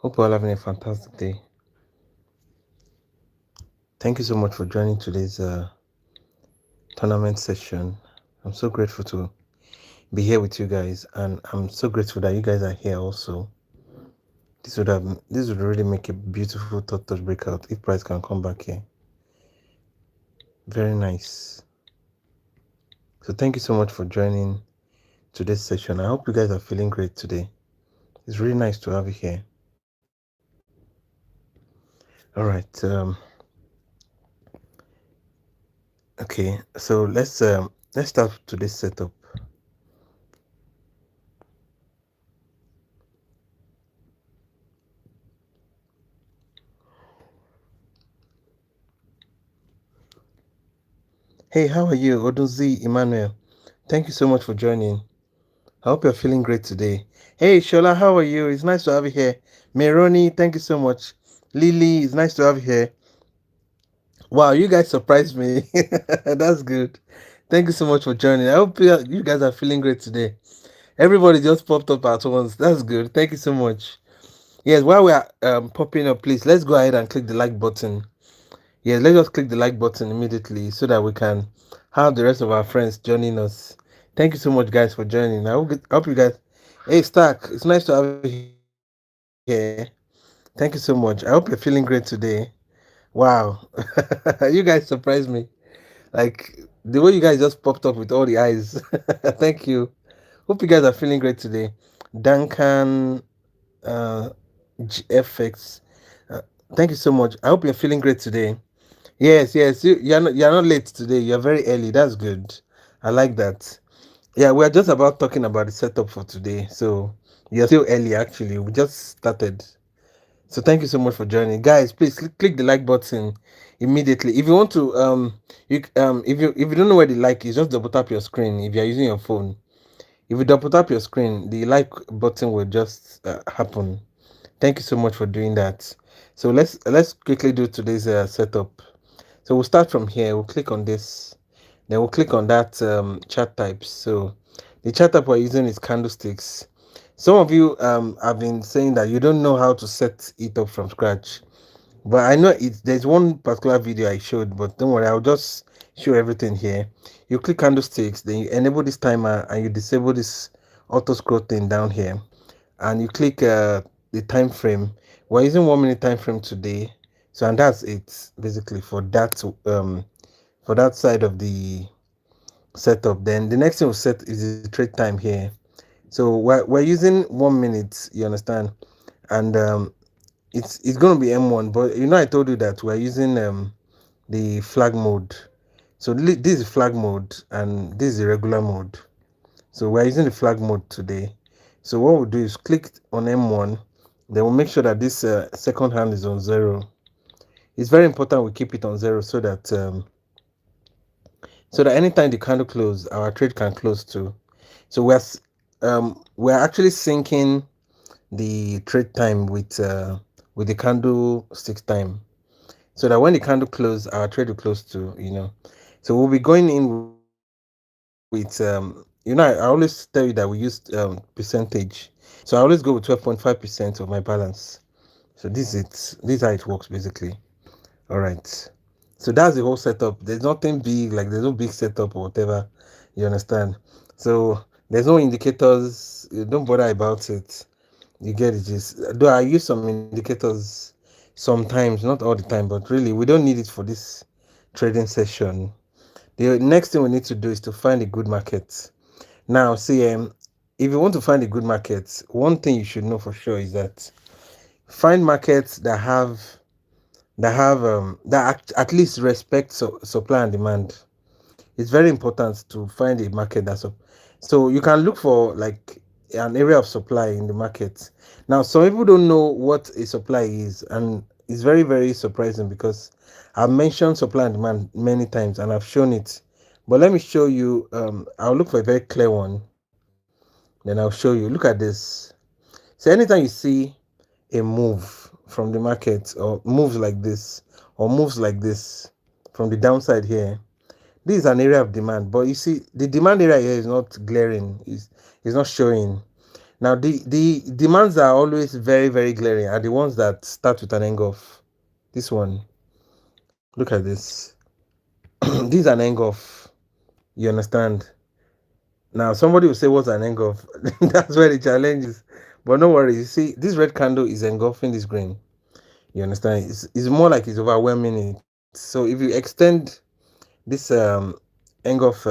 Hope you're all having a fantastic day. Thank you so much for joining today's tournament session. I'm so grateful to be here with you guys, and I'm so grateful that you guys are here also. This would really make a beautiful thought touch breakout if Price can come back here. Very nice. So thank you so much for joining today's session. I hope you guys are feeling great today. It's really nice to have you here. All right. Okay. So let's start today's setup. Hey, how are you, Odozi Emmanuel? Thank you so much for joining. I hope you're feeling great today. Hey, Shola, how are you? It's nice to have you here. Meroni, thank you so much. Lily, it's nice to have you here. Wow, you guys surprised me. That's good. Thank you so much for joining. I hope you guys are feeling great today. Everybody just popped up at once. That's good. Thank you so much. Yes, while we are popping up, please let's go ahead and click the like button. Yes, let's just click the like button immediately so that we can have the rest of our friends joining us. Thank you so much, guys, for joining. I hope you guys. Hey, Stark, it's nice to have you here. Thank you so much. I hope you're feeling great today. Wow, you guys surprised me. Like the way you guys just popped up with all the eyes. Thank you. Hope you guys are feeling great today. Duncan GFX. Thank you so much. I hope you're feeling great today. Yes. You're not late today. You're very early. That's good. I like that. Yeah, we're just about talking about the setup for today. So you're still early actually. We just started. So thank you so much for joining. Guys, please click the like button immediately. If you want to if you don't know where the like is, just double tap your screen if you're using your phone. If you double tap your screen, the like button will just happen. Thank you so much for doing that. So let's quickly do today's setup. So we'll start from here. We'll click on this. Then we'll click on that chart types. So the chart type we're using is candlesticks. Some of you have been saying that you don't know how to set it up from scratch. But I know there's one particular video I showed, but don't worry, I'll just show everything here. You click candlesticks, then you enable this timer and you disable this auto scroll thing down here. And you click the time frame. We're using 1 minute time frame today. So and that's it basically for that side of the setup. Then the next thing we set is the trade time here. So we're using 1 minute, you understand? And it's gonna be M1, but I told you that we're using the flag mode. So this is flag mode and this is the regular mode. So we're using the flag mode today. So what we'll do is click on M1, then we'll make sure that this second hand is on 0. It's very important we keep it on 0 so that anytime the candle close, our trade can close too. So we're actually syncing the trade time with the candlestick time, so that when the candle close, our trade will close too. So we'll be going in with I always tell you that we use percentage. So I always go with 12.5% of my balance. So this is how it works basically. All right. So that's the whole setup. There's nothing big, like there's no big setup or whatever. You understand? So there's no indicators. Don't bother about it. You get it. Though I use some indicators sometimes, not all the time, but really we don't need it for this trading session. The next thing we need to do is to find a good market. Now, see, if you want to find a good market, one thing you should know for sure is that find markets that at least respect supply and demand. It's very important to find a market so you can look for like an area of supply in the market. Now some people don't know what a supply is, and it's very, very surprising because I've mentioned supply and demand many times and I've shown it. But let me show you. I'll look for a very clear one, then I'll show you. Look at this. So anytime you see a move from the market, or moves like this, or moves like this from the downside here, this is an area of demand. But you see, the demand area here is not glaring, is not showing. Now the demands are always very very glaring, are the ones that start with an engulf. This one, look at this. This is an engulf. You understand? Now somebody will say, what's an engulf? That's where the challenge is. But no worries. You see, this red candle is engulfing this green. You understand? It's more like it's overwhelming it. So if you extend this engulf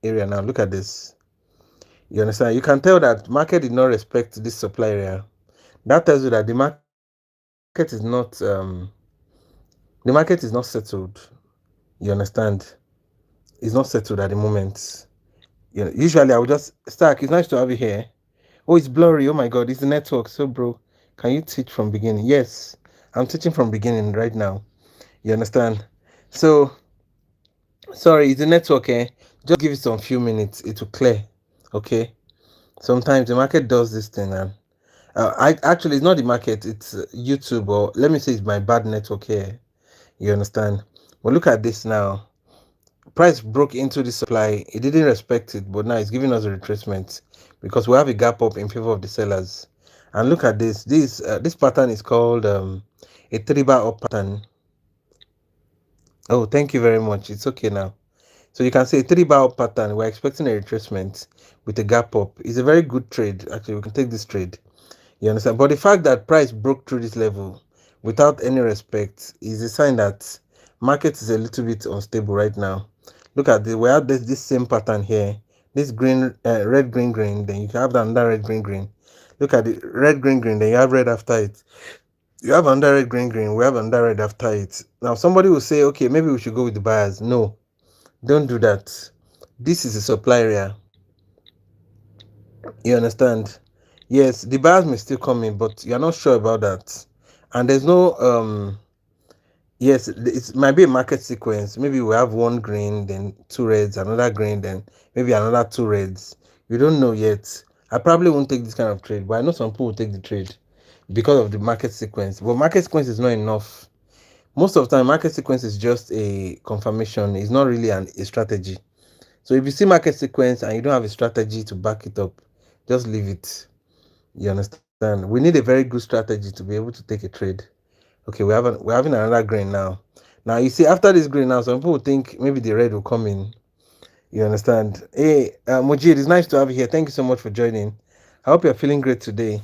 area now, look at this. You understand? You can tell that market did not respect this supply area. That tells you that the market is not settled. You understand? It's not settled at the moment. You know, usually I would just Stack. It's nice to have you here. Oh, it's blurry. Oh my god, it's the network. So bro, can you teach from beginning? Yes, I'm teaching from beginning right now. You understand? So sorry, it's the network, eh? Just give it some few minutes, it will clear. Okay. Sometimes the market does this thing, and I actually it's not the market, it's YouTube, or let me say it's my bad network here. You understand? But look at this now. Price broke into the supply. It didn't respect it, but now it's giving us a retracement because we have a gap up in favor of the sellers. And look at this. This pattern is called a three bar up pattern. Oh, thank you very much. It's okay now. So you can see a three bar up pattern. We're expecting a retracement with a gap up. It's a very good trade. Actually, we can take this trade. You understand? But the fact that price broke through this level without any respect is a sign that market is a little bit unstable right now. Look at we have this same pattern here. This green, red, green, green. Then you have another red, green, green. Look at the red, green, green. Then you have red after it. You have another red, green, green. We have another red after it. Now somebody will say, okay, maybe we should go with the buyers. No, don't do that. This is a supply area. You understand? Yes, the buyers may still come in, but you're not sure about that. And there's no yes, it might be a market sequence. Maybe we have one green, then two reds, another green, then maybe another two reds. You don't know yet. I probably won't take this kind of trade, but I know some people will take the trade because of the market sequence. But market sequence is not enough. Most of the time, market sequence is just a confirmation. It's not really a strategy. So if you see market sequence and you don't have a strategy to back it up, just leave it. You understand? We need a very good strategy to be able to take a trade. Okay, we're having another green now. Now you see after this green now, some people think maybe the red will come in. You understand? Hey, Mujid, it's nice to have you here. Thank you so much for joining. I hope you're feeling great today.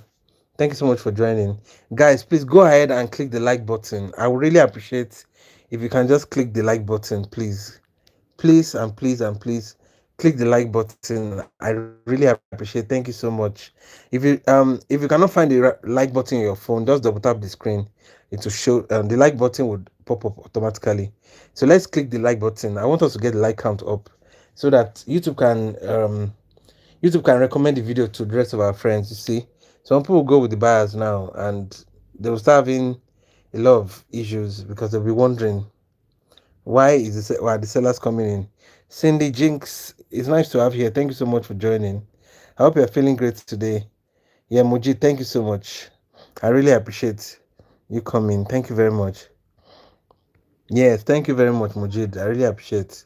Thank you so much for joining. Guys, please go ahead and click the like button. I would really appreciate if you can just click the like button, please. Please click the like button. I really appreciate. Thank you so much. If you cannot find the like button in your phone, just double tap the screen. It will show the like button would pop up automatically. So let's click the like button. I want us to get the like count up so that YouTube can recommend the video to the rest of our friends. You see, some people will go with the buyers now and they will start having a lot of issues because they'll be wondering why are the sellers coming in. Cindy Jinx, it's nice to have you here. Thank you so much for joining. I hope you're feeling great today. Yeah, Muji, thank you so much. I really appreciate you coming. Thank you very much. Yes, thank you very much, Mujid. I really appreciate.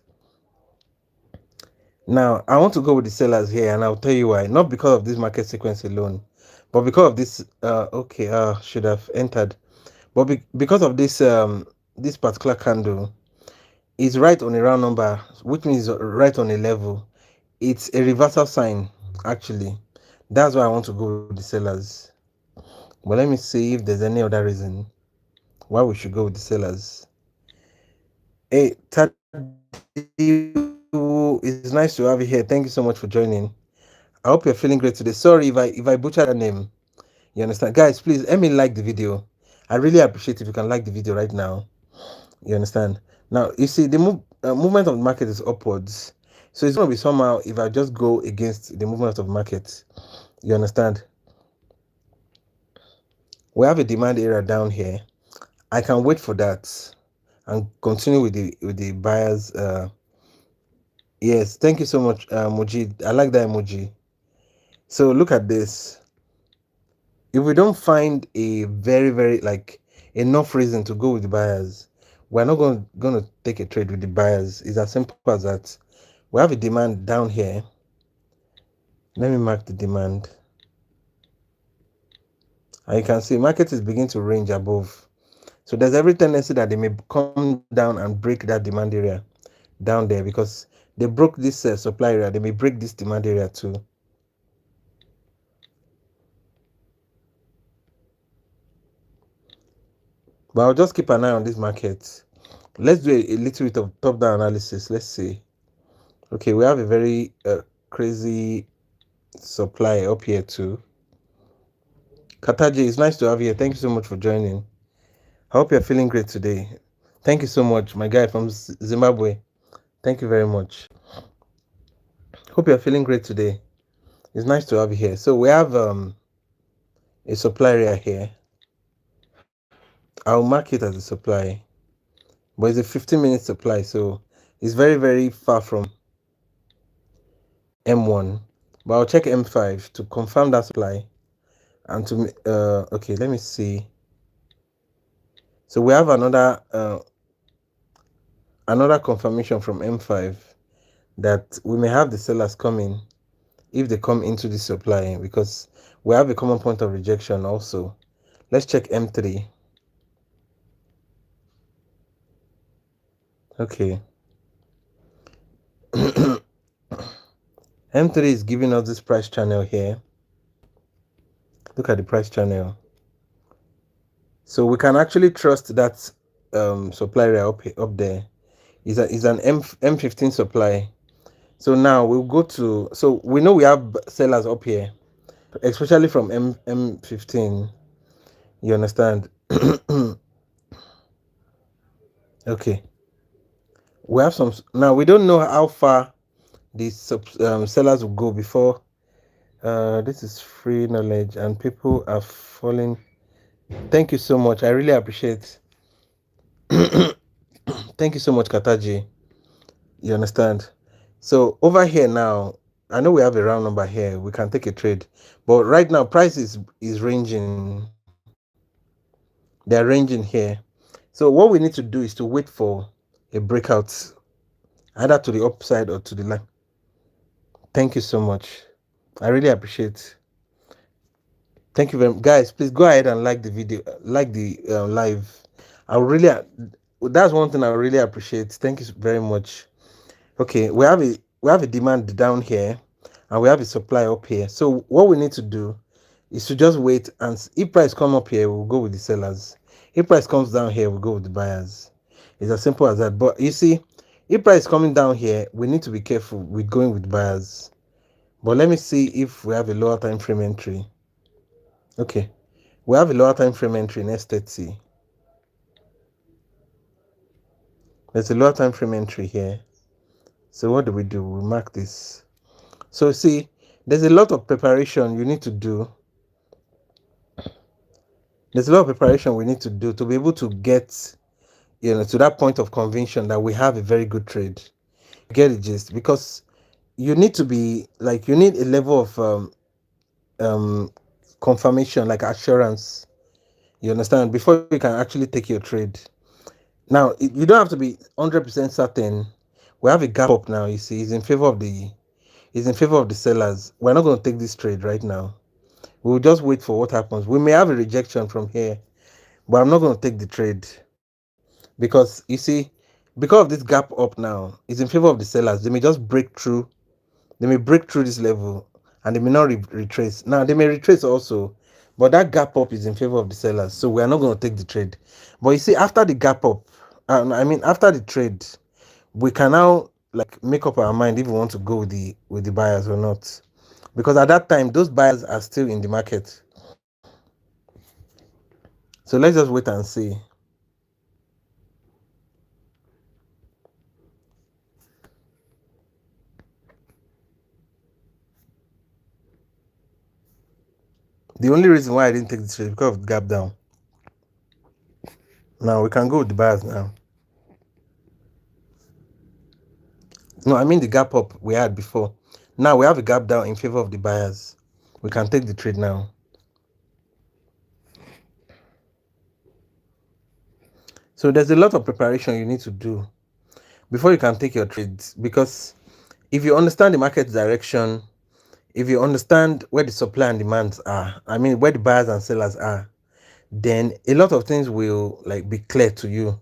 Now, I want to go with the sellers here, and I'll tell you why. Not because of this market sequence alone, but because of this. Okay, should have entered, but because of this particular candle is right on a round number, which means right on a level. It's a reversal sign, actually. That's why I want to go with the sellers. But let me see if there's any other reason why we should go with the sellers. Hey, Tadiu, it's nice to have you here. Thank you so much for joining. I hope you're feeling great today. Sorry if I butchered your name. You understand, guys? Please let me like the video. I really appreciate if you can like the video right now. You understand? Now you see the movement of the market is upwards, so it's gonna be somehow if I just go against the movement of the market. You understand? We have a demand area down here. I can wait for that and continue with the buyers. Yes, thank you so much, Mujid. I like that emoji. So look at this. If we don't find a very like enough reason to go with the buyers, we're not going to take a trade with the buyers. It's as simple as that. We have a demand down here. Let me mark the demand. And you can see market is beginning to range above. So there's every tendency that they may come down and break that demand area down there, because they broke this supply area. They may break this demand area too. But I'll just keep an eye on this market. Let's do a little bit of top-down analysis. Let's see. Okay, we have a very crazy supply up here too. Kataji, it's nice to have you here. Thank you so much for joining. I hope you're feeling great today. Thank you so much, my guy from Zimbabwe. Thank you very much. Hope you're feeling great today. It's nice to have you here. So we have a supply area here. I'll mark it as a supply, but it's a 15-minute supply, so it's very, very far from M1. But I'll check M5 to confirm that supply. And to okay, let me see. So we have another confirmation from M5 that we may have the sellers coming if they come into the supply, because we have a common point of rejection also. Let's check M3. Okay. M3 is giving us this price channel here. Look at the price channel. So we can actually trust that supply area up there is an M15 supply. So now we'll go to, so we know we have sellers up here, especially from M15. You understand? Okay. We have some, now we don't know how far these sellers will go before. This is free knowledge and people are falling. Thank you so much. I really appreciate. Thank you so much, Kataji. You understand? So over here now, I know we have a round number here. We can take a trade, but right now price is ranging. They are ranging here. So what we need to do is to wait for a breakout, either to the upside or to the line. Thank you so much. I really appreciate. Thank you very much, guys. Please go ahead and like the video, like the live. I really, that's one thing I really appreciate. Thank you very much. Okay, we have a demand down here, and we have a supply up here. So what we need to do is to just wait, and if price come up here, we'll go with the sellers. If price comes down here, we'll go with the buyers. It's as simple as that. But you see, if price is coming down here, we need to be careful with going with buyers. But let me see if we have a lower time frame entry. Okay, we have a lower time frame entry in S30. There's a lower time frame entry here. So what do? We mark this. So see, there's a lot of preparation you need to do. There's a lot of preparation we need to do to be able to get, to that point of conviction that we have a very good trade. Get it, gist? Because you need to be like, you need a level of confirmation, like assurance. You understand? Before you can actually take your trade. Now you don't have to be 100% certain. We have a gap up now. You see, it's in favor of the sellers. We're not going to take this trade right now. We'll just wait for what happens. We may have a rejection from here, but I'm not going to take the trade, because you see, because of this gap up now, it's in favor of the sellers. They may just break through. They may break through this level, and they may not retrace. Now they may retrace also, but that gap up is in favor of the sellers, so we are not going to take the trade. But you see, after the gap up, after the trade, we can now like make up our mind if we want to go with the buyers or not, because at that time those buyers are still in the market. So let's just wait and see. The only reason why I didn't take the trade is because of the gap down. Now we can go with the buyers now. No, I mean the gap up we had before. Now we have a gap down in favor of the buyers. We can take the trade now. So there's a lot of preparation you need to do before you can take your trades, because if you understand the market direction, If you understand where the supply and demands are, I mean where the buyers and sellers are, then a lot of things will like be clear to you.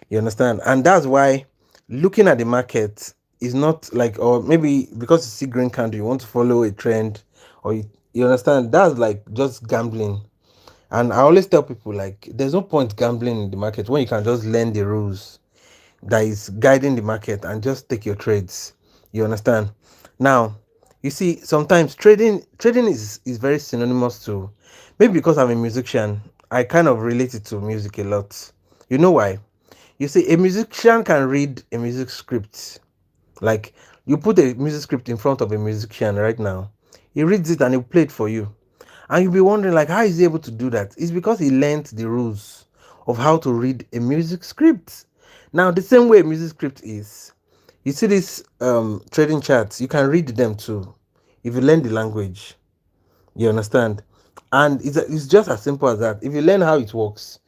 You understand? And that's why looking at the market is not like, or maybe because you see green candle, you want to follow a trend, or you understand? That's like just gambling. And I always tell people like there's no point gambling in the market when you can just learn the rules that is guiding the market and just take your trades. You understand? Now, you see, sometimes trading is very synonymous to, maybe because I'm a musician, I kind of relate it to music a lot. You know why? You see, a musician can read a music script. Like you put a music script in front of a musician right now, he reads it and he'll play it for you. And you'll be wondering, like, how is he able to do that? It's because he learned the rules of how to read a music script. Now, the same way a music script is, you see these trading charts, you can read them too if you learn the language. You understand? And it's just as simple as that. If you learn how it works,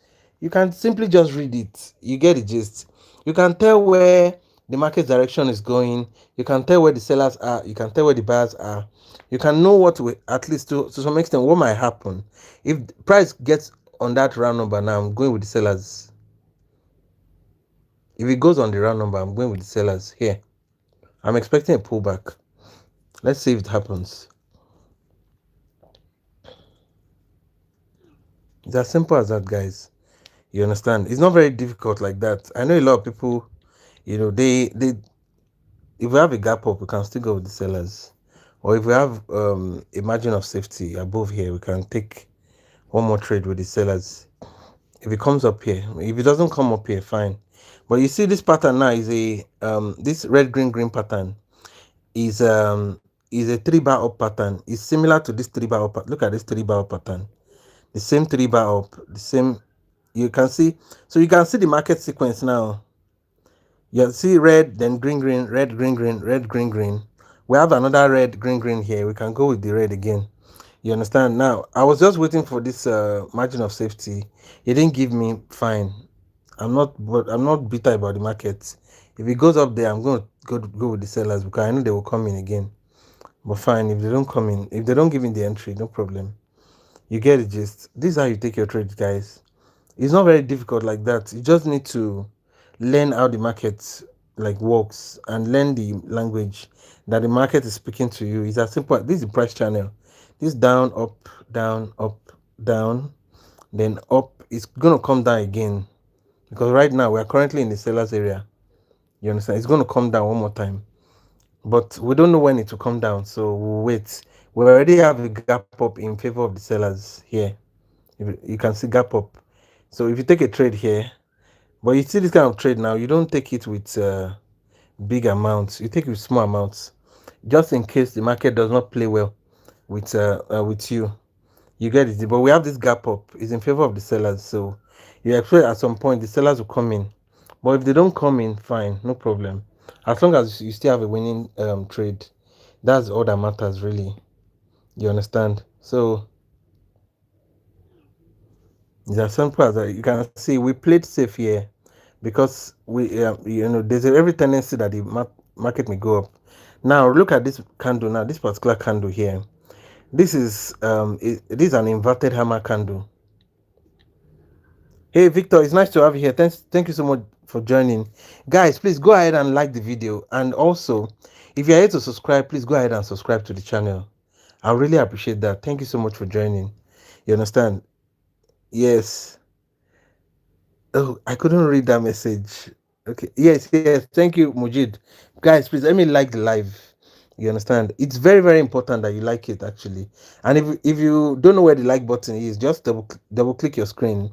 you can simply just read it. You get the gist. You can tell where the market direction is going. You can tell where the sellers are. You can tell where the buyers are. You can know what will, at least to some extent, what might happen. If the price gets on that round number now, I'm going with the sellers. If it goes on the round number, I'm going with the sellers here. I'm expecting a pullback. Let's see if it happens. It's as simple as that, guys. You understand? It's not very difficult like that. I know a lot of people, they if we have a gap up, we can still go with the sellers. Or if we have a margin of safety above here, we can take one more trade with the sellers. If it comes up here, if it doesn't come up here, fine. But you see, this pattern now is a this red green green pattern is a 3 bar up pattern. It's similar to this 3 bar up. Look at this 3 bar up pattern. The same 3 bar up, the same. You can see, so you can see the market sequence now. You see red, then green, green, red, green, green, red, green, green. We have another red, green, green here. We can go with the red again. You understand? Now, I was just waiting for this margin of safety. It didn't give me, fine. I'm not bitter about the market. If it goes up there, I'm going to go with the sellers because I know they will come in again. But fine, if they don't come in, if they don't give me the entry, no problem. You get the gist. This is how you take your trade, guys. It's not very difficult like that. You just need to learn how the market like works and learn the language that the market is speaking to you. It's as simple. This is the price channel. This down, up, down, then up. It's gonna come down again because right now we are currently in the sellers area. You understand? It's gonna come down one more time, but we don't know when it will come down, so we'll wait. We already have a gap up in favor of the sellers here. You can see gap up. So if you take a trade here, but you see this kind of trade now, you don't take it with big amounts. You take it with small amounts, just in case the market does not play well with you. You get it. But we have this gap up. It's in favor of the sellers, so you expect at some point the sellers will come in. But if they don't come in, fine, no problem. As long as you still have a winning trade, that's all that matters, really. You understand? So it's as simple as that. You can see we played safe here because there's every tendency that the market may go up. Now look at this candle. Now this particular candle here. This is an inverted hammer candle. Hey Victor, it's nice to have you here. Thank you so much for joining, guys. Please go ahead and like the video, and also, if you're here to subscribe, please go ahead and subscribe to the channel. I really appreciate that. Thank you so much for joining. You understand? Yes. Oh, I couldn't read that message. Okay. Yes, yes. Thank you, Mujid. Guys, please let me like the live. You understand? It's very, very important that you like it actually. And if you don't know where the like button is, just double click your screen.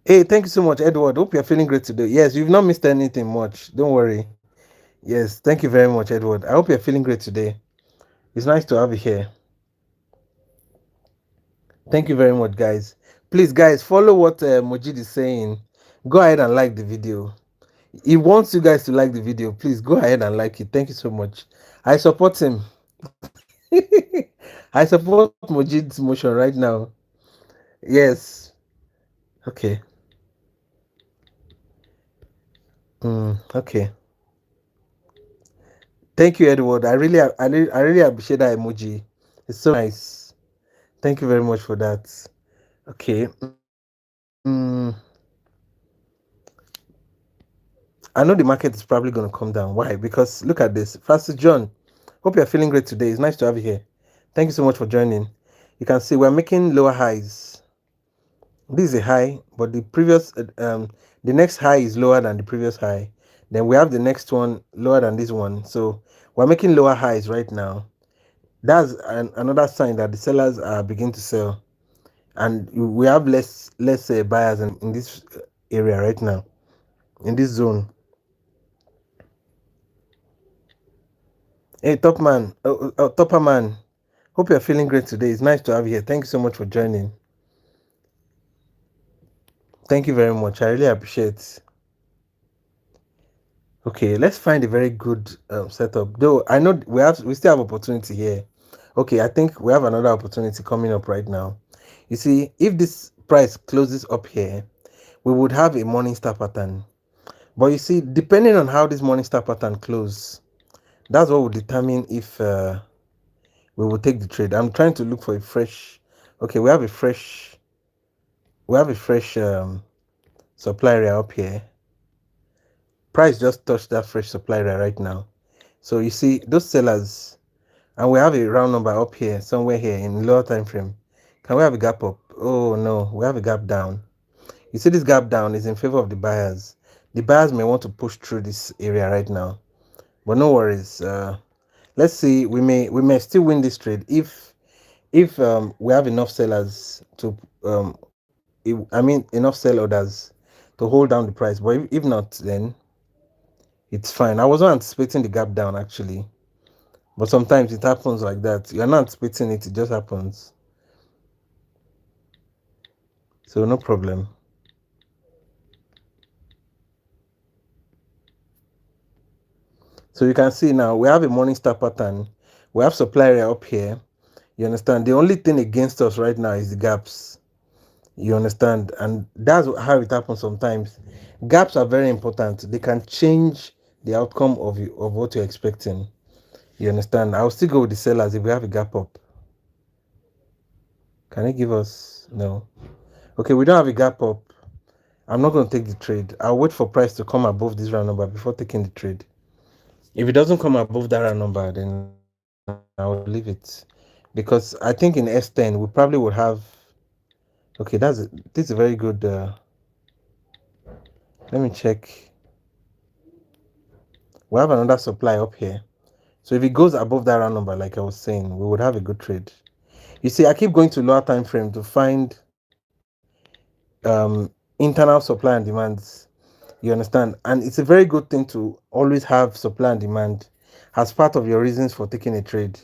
Hey, thank you so much, Edward. Hope you're feeling great today. Yes, you've not missed anything much. Don't worry. Yes, thank you very much, Edward. I hope you're feeling great today. It's nice to have you here. Thank you very much, guys. Please, guys, follow what Mojid is saying. Go ahead and like the video. He wants you guys to like the video. Please go ahead and like it. Thank you so much. I support him. I support Mojid's motion right now. Yes. Okay. Okay. Thank you, Edward. I really appreciate that emoji. It's so nice. Thank you very much for that. Okay. I know the market is probably going to come down. Why? Because look at this. Francis John, hope you're feeling great today. It's nice to have you here. Thank you so much for joining. You can see we're making lower highs. This is a high, but the next high is lower than the previous high. Then we have the next one lower than this one. So we're making lower highs right now. That's another sign that the sellers are beginning to sell, and we have less buyers in this area right now, in this zone. Hey, top man, topper man. Hope you're feeling great today. It's nice to have you here. Thank you so much for joining. Thank you very much. I really appreciate. Okay, let's find a very good setup. Though I know we still have opportunity here. Okay, I think we have another opportunity coming up right now. You see, if this price closes up here, we would have a morning star pattern. But you see, depending on how this morning star pattern close, that's what will determine if we will take the trade. I'm trying to look for a fresh. Okay, we have a fresh supply area up here. Price just touched that fresh supply area right now. So you see those sellers, and we have a round number up here, somewhere here in lower time frame. Can we have a gap up? Oh no, we have a gap down. You see this gap down is in favor of the buyers. The buyers may want to push through this area right now, but no worries. Let's see. We may still win this trade if we have enough sellers to enough sell orders to hold down the price. But if not, then it's fine. I wasn't anticipating the gap down actually, but sometimes it happens like that. You're not anticipating it; it just happens. So no problem. So you can see now we have a morning star pattern. We have supply area up here. You understand? The only thing against us right now is the gaps. You understand? And that's how it happens sometimes. Gaps are very important. They can change the outcome of what you're expecting. You understand? I'll still go with the sellers if we have a gap up. Can they give us no? Okay, we don't have a gap up. I'm not going to take the trade. I'll wait for price to come above this round number before taking the trade. If it doesn't come above that round number, then I will leave it. Because I think in S10 we probably would have. Okay, this is a very good. Let me check. We have another supply up here. So if it goes above that round number, like I was saying, we would have a good trade. You see, I keep going to lower time frame to find internal supply and demands. You understand? And it's a very good thing to always have supply and demand as part of your reasons for taking a trade.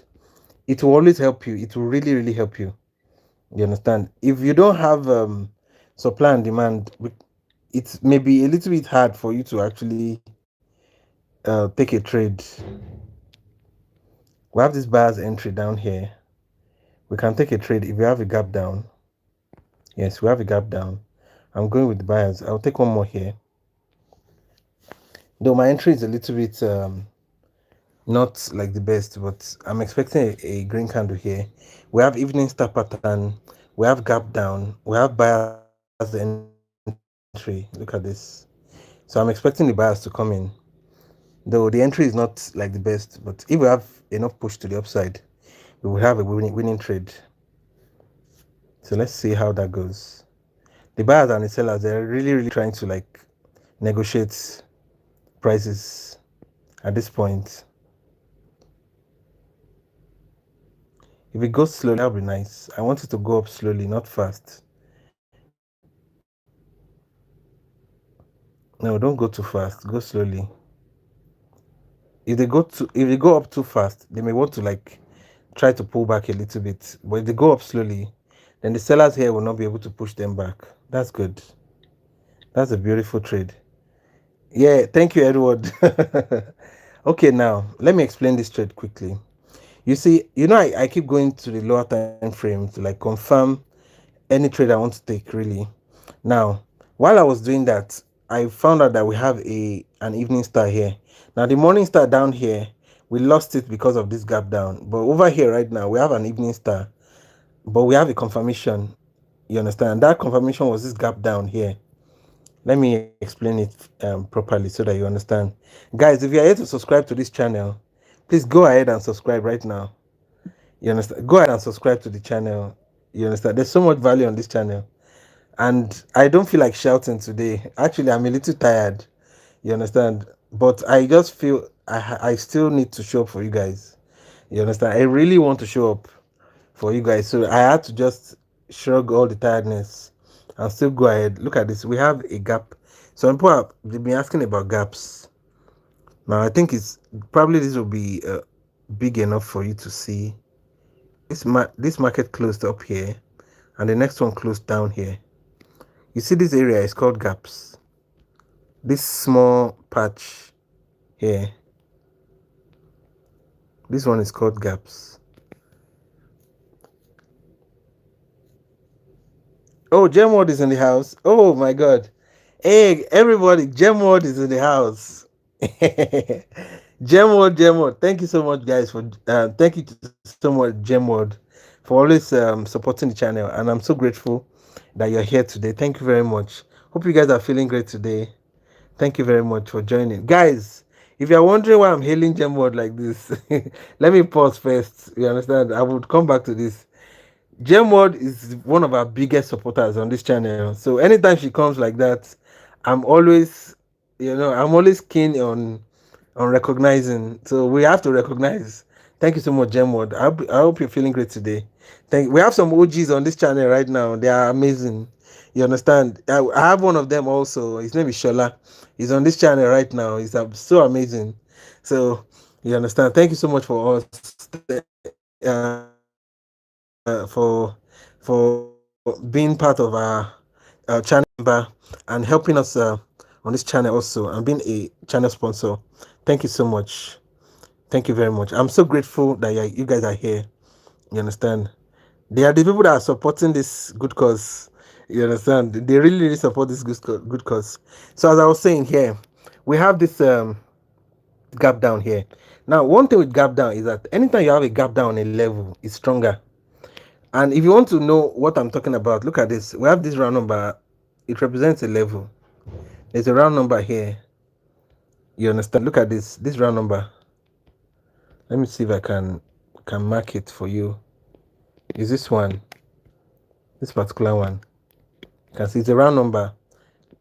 It will always help you. It will really, really help you. You understand? If you don't have supply and demand, it may be a little bit hard for you to actually take a trade. We have this buyer's entry down here. We can take a trade if we have a gap down. Yes, we have a gap down. I'm going with the buyers. I'll take one more here. Though my entry is a little bit not like the best, but I'm expecting a green candle here. We have evening star pattern. We have gap down. We have buyers entry. Look at this. So I'm expecting the buyers to come in. Though the entry is not like the best, but if we have enough push to the upside, we will have a winning trade. So let's see how that goes. The buyers and the sellers, they're really, really trying to like negotiate prices at this point. If it goes slowly, that'll be nice. I want it to go up slowly, not fast. No, don't go too fast. Go slowly. If they go up too fast, they may want to like try to pull back a little bit. But if they go up slowly, then the sellers here will not be able to push them back. That's good. That's a beautiful trade. Yeah, thank you, Edward. Okay, now let me explain this trade quickly. You see, I keep going to the lower time frame to like confirm any trade I want to take, really. Now, while I was doing that, I found out that we have an evening star here. Now, the morning star down here, we lost it because of this gap down. But over here right now, we have an evening star, but we have a confirmation. You understand? That confirmation was this gap down here. Let me explain it properly so that you understand. Guys, if you're here to subscribe to this channel, please go ahead and subscribe right now. You understand? Go ahead and subscribe to the channel. You understand? There's so much value on this channel. And I don't feel like shouting today. Actually, I'm a little tired. You understand? But I just feel I still need to show up for you guys. You understand? I really want to show up for you guys. So I had to just shrug all the tiredness and still go ahead. Look at this. We have a gap. Some people have they've been asking about gaps. Now I think it's probably this will be big enough for you to see. This market closed up here, and the next one closed down here. You see this area is called gaps. This small patch here. This one is called gaps. Oh, Gemword is in the house. Oh my god. Hey, everybody, Gemword is in the house. Gemword. Thank you so much, guys, for thank you so much, Gemword, for always supporting the channel. And I'm so grateful that you're here today. Thank you very much. Hope you guys are feeling great today. Thank you very much for joining. Guys, if you're wondering why I'm hailing Gemword like this, let me pause first. You understand? I would come back to this. Gemword is one of our biggest supporters on this channel. So anytime she comes like that, I'm always, I'm always keen on recognizing. So we have to recognize. Thank you so much, Gemword. I hope you're feeling great today. We have some OGs on this channel right now. They are amazing. You understand? I have one of them also. His name is Shola. He's on this channel right now. He's so amazing. So you understand? Thank you so much for us. For being part of our channel member and helping us on this channel also and being a channel sponsor. Thank you so much. Thank you very much. I'm so grateful that you guys are here. You understand? They are the people that are supporting this good cause. You understand? They really support this good cause. So as I was saying here, we have this gap down here. Now, one thing with gap down is that anytime you have a gap down on a level, it's stronger. And if you want to know what I'm talking about, look at this. We have this round number. It represents a level. There's a round number here. You understand? Look at this round number. Let me see if I can mark it for you. Is this one? This particular one. You can see it's a round number.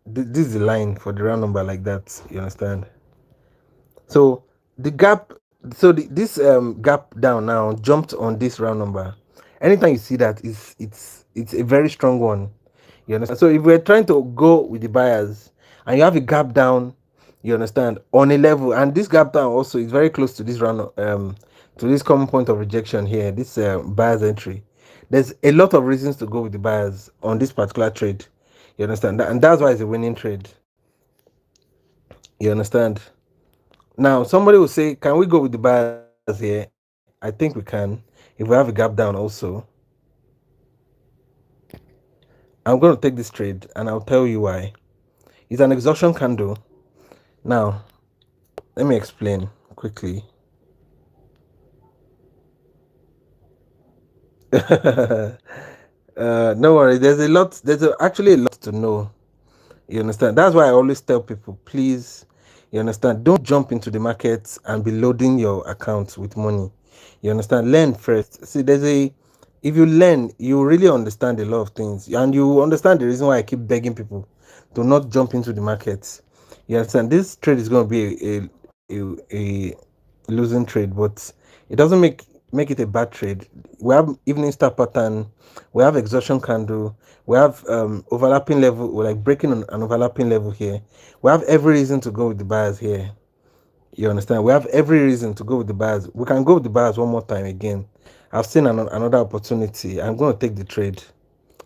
This is the line for the round number like that. You understand? So the gap. So this gap down now jumped on this round number. Anytime you see that, it's a very strong one. You understand? So if we're trying to go with the buyers and you have a gap down, you understand, on a level, and this gap down also is very close to this round to this common point of rejection here, this buyers entry. There's a lot of reasons to go with the buyers on this particular trade. You understand? And that's why it's a winning trade. You understand? Now somebody will say, can we go with the buyers here? I think we can if we have a gap down also. I'm going to take this trade and I'll tell you why. It's an exhaustion candle. Now, let me explain quickly. No worry. There's actually a lot to know. You understand? That's why I always tell people, please, you understand, don't jump into the market and be loading your account with money. You understand? Learn first. See, if you learn, you really understand a lot of things, and you understand the reason why I keep begging people to not jump into the market. You understand? This trade is going to be a losing trade, but it doesn't make it a bad trade. We have evening star pattern, we have exhaustion candle, we have overlapping level, we're like breaking an overlapping level here. We have every reason to go with the buyers here. You understand? We have every reason to go with the buyers. We can go with the buyers one more time again. I've seen another opportunity. I'm going to take the trade,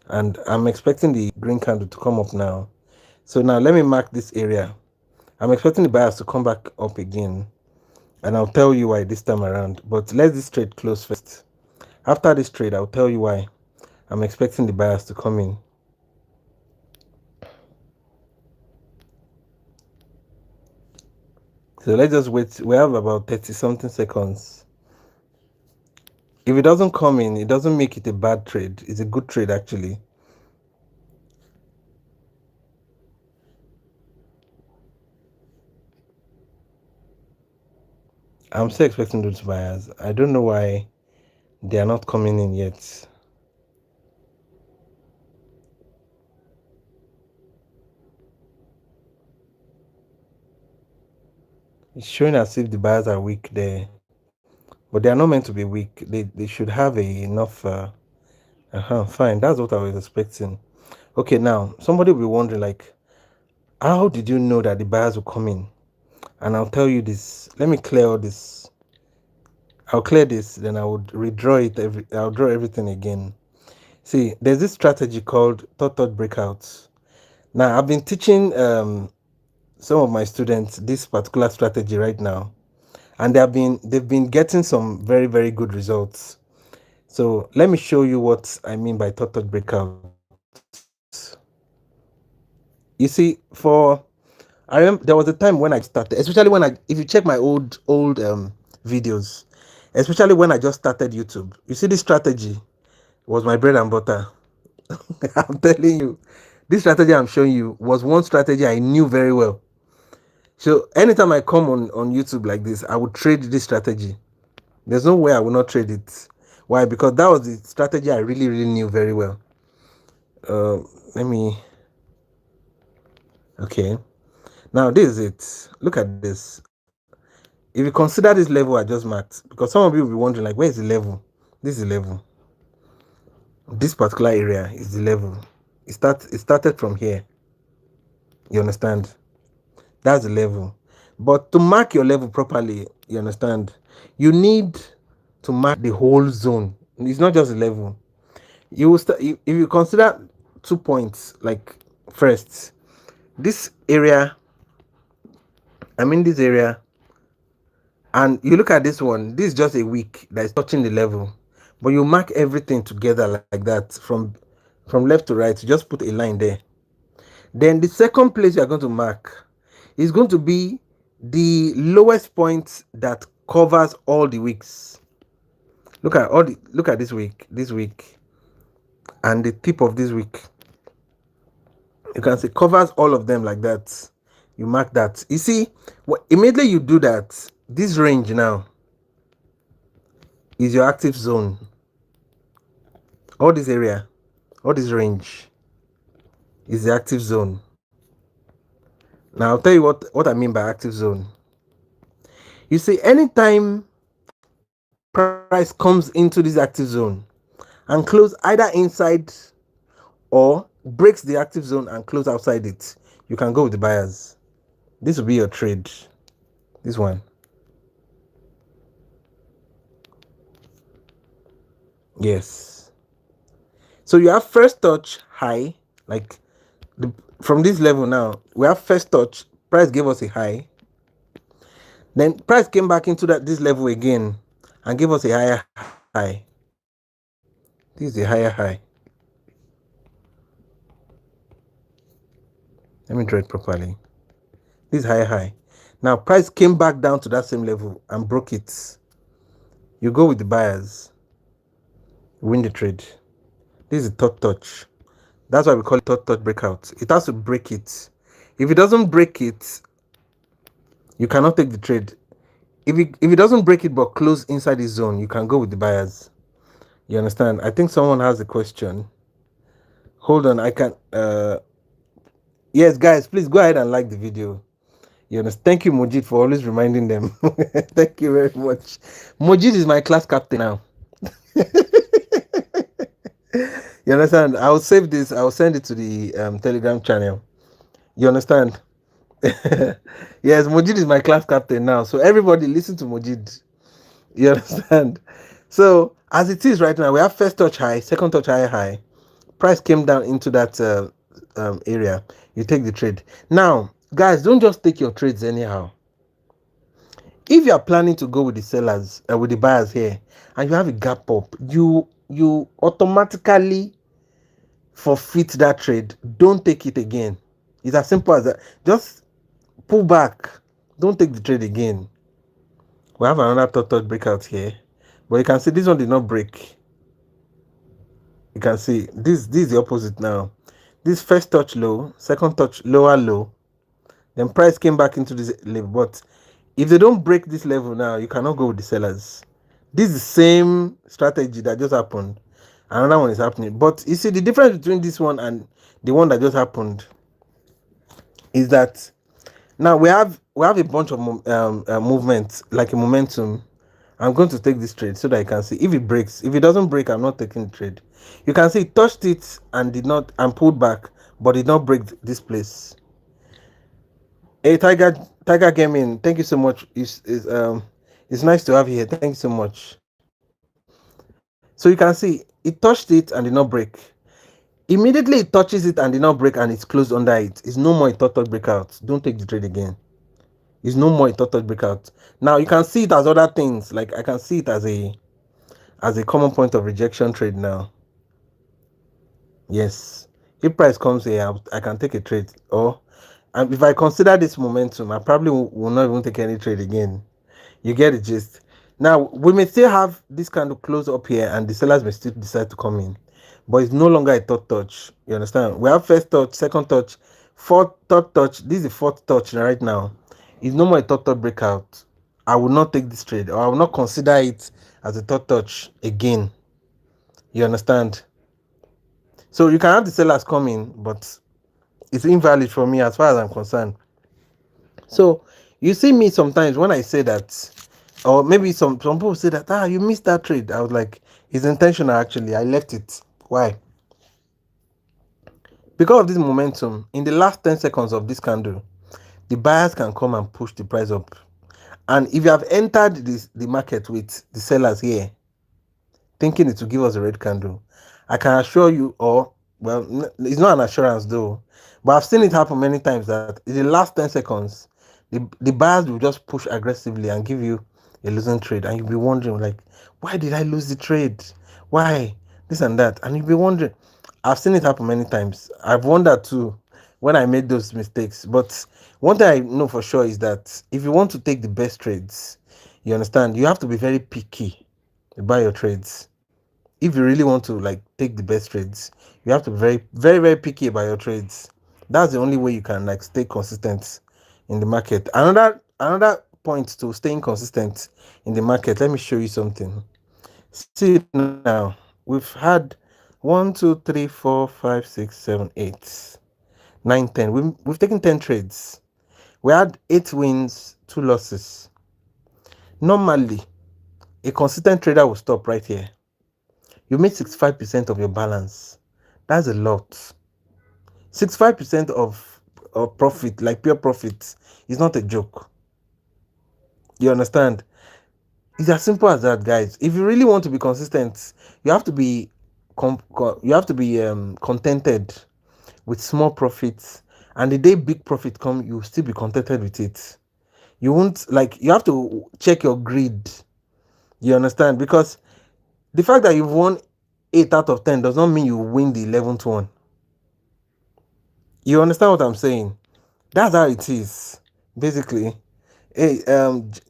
and I'm expecting the green candle to come up now. So now let me mark this area. I'm expecting the buyers to come back up again, and I'll tell you why this time around. But let this trade close first. After this trade, I'll tell you why I'm expecting the buyers to come in. So let's just wait. We have about 30 something seconds. If it doesn't come in, it doesn't make it a bad trade. It's a good trade actually. I'm still expecting those buyers. I don't know why they are not coming in yet. It's showing as if the buyers are weak there, but they are not meant to be weak. They should have enough. Fine. That's what I was expecting. Okay, now somebody will be wondering like, how did you know that the buyers will come in? And I'll tell you this. Let me clear all this. I'll clear this, then I would redraw it. I'll draw everything again. See, there's this strategy called thought breakouts. Now, I've been teaching some of my students this particular strategy right now, and they've been getting some very good results. So let me show you what I mean by thought breakouts. You see, I remember there was a time when I started, especially if you check my old videos, especially when I just started YouTube. You see, this strategy was my bread and butter. I'm telling you, this strategy I'm showing you was one strategy I knew very well. So anytime I come on YouTube like this, I would trade this strategy. There's no way I will not trade it. Why? Because that was the strategy I really knew very well. Let me. Okay. Now this is it. Look at this. If you consider this level I just marked, because some of you will be wondering like, where is the level? This is the level. This particular area is the level. It started from here. You understand? That's the level. But to mark your level properly, you understand, you need to mark the whole zone. It's not just the level. You will start if you consider 2 points. Like first, this area, this area, and you look at this one. This is just a wick that is touching the level, but you mark everything together like that from left to right. You just put a line there. Then the second place you are going to mark is going to be the lowest point that covers all the wicks. Look at this wick, and the tip of this wick. You can see covers all of them like that. You mark that. You see, immediately you do that, this range now is your active zone. All this area, all this range is the active zone. Now I'll tell you what I mean by active zone. You see, anytime price comes into this active zone and close either inside or breaks the active zone and close outside it, you can go with the buyers. This will be your trade. This one. Yes. So you have first touch high, like from this level now, we have first touch, price gave us a high. Then price came back into this level again and gave us a higher high. This is a higher high. Let me draw it properly. This is higher high. Now price came back down to that same level and broke it. You go with the buyers. Win the trade. This is third touch. That's why we call it third touch breakout. It has to break it. If it doesn't break it, you cannot take the trade. If it doesn't break it but close inside the zone, you can go with the buyers. You understand? I think someone has a question. Hold on, I can yes, guys, please go ahead and like the video. You understand? Thank you, Mojit, for always reminding them. Thank you very much. Mojit is my class captain now. You understand? I'll save this. I'll send it to the Telegram channel. You understand? Yes, Mojid is my class captain now. So everybody listen to Mojid. You understand? So as it is right now, we have first touch high, second touch high. Price came down into that area. You take the trade. Now, guys, don't just take your trades anyhow. If you are planning to go with the sellers, with the buyers here, and you have a gap up, you automatically forfeit that trade. Don't take it again. It's as simple as that. Just pull back. Don't take the trade again. We have another third breakout here, but you can see this one did not break. You can see this is the opposite now. This first touch low, second touch lower low, then price came back into this level. But if they don't break this level now, you cannot go with the sellers. This is the same strategy that just happened. Another one is happening. But you see, the difference between this one and the one that just happened is that now we have a bunch of movements, like a momentum. I'm going to take this trade so that I can see if it breaks. If it doesn't break, I'm not taking the trade. You can see it touched it and did not, and pulled back, but did not break this place. Hey, Tiger Gaming, thank you so much. It's nice to have you here. Thank you so much. So you can see it touched it and did not break. Immediately it touches it and did not break, and it's closed under it. It's no more a third breakout. Don't take the trade again. It's no more a third breakout. Now you can see it as other things. Like I can see it as a common point of rejection trade now. Yes, if price comes here, I can take a trade. Or if I consider this momentum, I probably will not even take any trade again. You get the gist. Now we may still have this kind of close up here, and the sellers may still decide to come in, but it's no longer a third touch. You understand? We have first touch, second touch, third touch. This is the fourth touch right now. It's no more a third breakout. I will not take this trade, or I will not consider it as a third touch again. You understand? So you can have the sellers come in, but it's invalid for me as far as I'm concerned. So you see me sometimes when I say that, or maybe some people say that you missed that trade. I was like, it's intentional actually. I left it. Why? Because of this momentum, in the last 10 seconds of this candle, the buyers can come and push the price up. And if you have entered the market with the sellers here, thinking it will give us a red candle, I can assure you, or well, it's not an assurance though, but I've seen it happen many times that in the last 10 seconds, the buyers will just push aggressively and give you a losing trade, and you'll be wondering like, why did I lose the trade? Why? This and that. And you'll be wondering. I've seen it happen many times. I've wondered too when I made those mistakes. But one thing I know for sure is that if you want to take the best trades, you understand, you have to be very picky about your trades. If you really want to like take the best trades, you have to be very, very, very picky about your trades. That's the only way you can like stay consistent in the market. Another point to staying consistent in the market. Let me show you something. See it now. We've had 1, 2, 3, 4, 5, 6, 7, 8, 9, 10. We've taken 10 trades. We had 8 wins, 2 losses. Normally, a consistent trader will stop right here. You made 65% of your balance. That's a lot. 65% of profit, like pure profit, is not a joke. You understand? It's as simple as that, guys. If you really want to be consistent, you have to be contented with small profits. And the day big profit come, you'll still be contented with it. You won't like. You have to check your greed. You understand? Because the fact that you've won 8 out of 10 does not mean you win the 11th one. You understand what I'm saying? That's how it is, basically. Hey,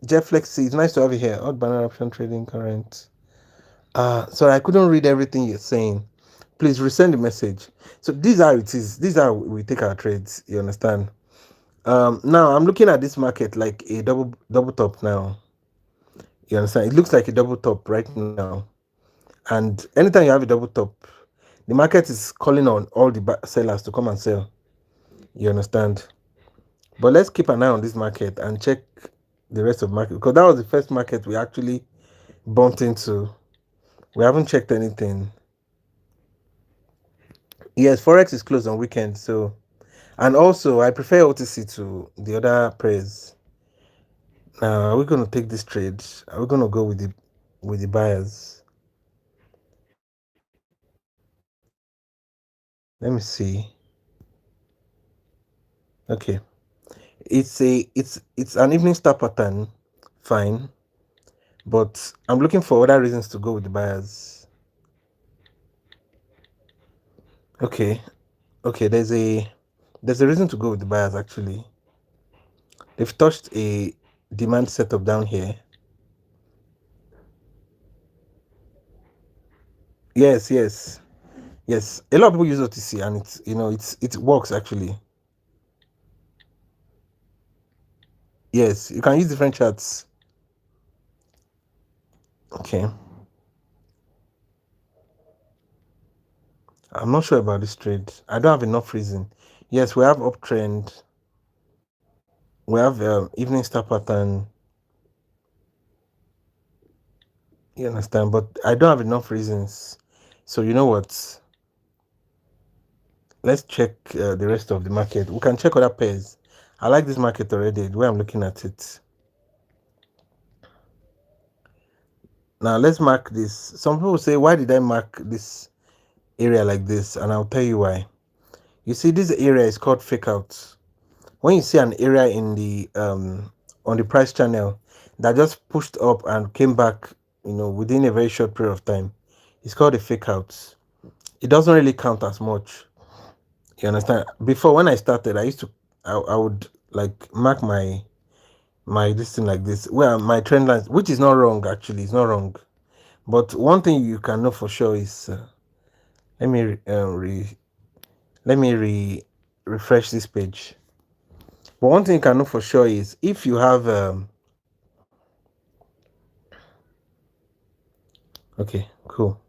Jeff Lexi, it's nice to have you here. Odd banner option trading current. Sorry, I couldn't read everything you're saying. Please resend the message. So these are it is. These are we take our trades. You understand? Now I'm looking at this market like a double top now. You understand? It looks like a double top right now. And anytime you have a double top, the market is calling on all the sellers to come and sell. You understand? But let's keep an eye on this market and check the rest of the market, because that was the first market we actually bumped into. We haven't checked anything. Yes, Forex is closed on weekends, so, and also I prefer OTC to the other pairs. Now, are we going to take this trade? Are we going to go with the buyers? Let me see. Okay, it's an evening star pattern, fine, but I'm looking for other reasons to go with the buyers. Okay, there's a reason to go with the buyers actually. They've touched a demand setup down here. Yes, yes, yes. A lot of people use OTC, and it's it works actually. Yes, you can use different charts. Okay, I'm not sure about this trade. I don't have enough reason. Yes, we have uptrend. We have evening star pattern. You understand? But I don't have enough reasons. So you know what? Let's check the rest of the market. We can check other pairs. I like this market already. The way I'm looking at it. Now let's mark this. Some people say, why did I mark this area like this? And I'll tell you why. You see, this area is called fake out. When you see an area in the on the price channel that just pushed up and came back, within a very short period of time, it's called a fake out. It doesn't really count as much. You understand? Before, when I started, I would like mark my this thing like this. Well, my trend lines, which is not wrong actually, it's not wrong. But one thing you can know for sure is let me let me refresh this page. But one thing you can know for sure is if you have okay, cool.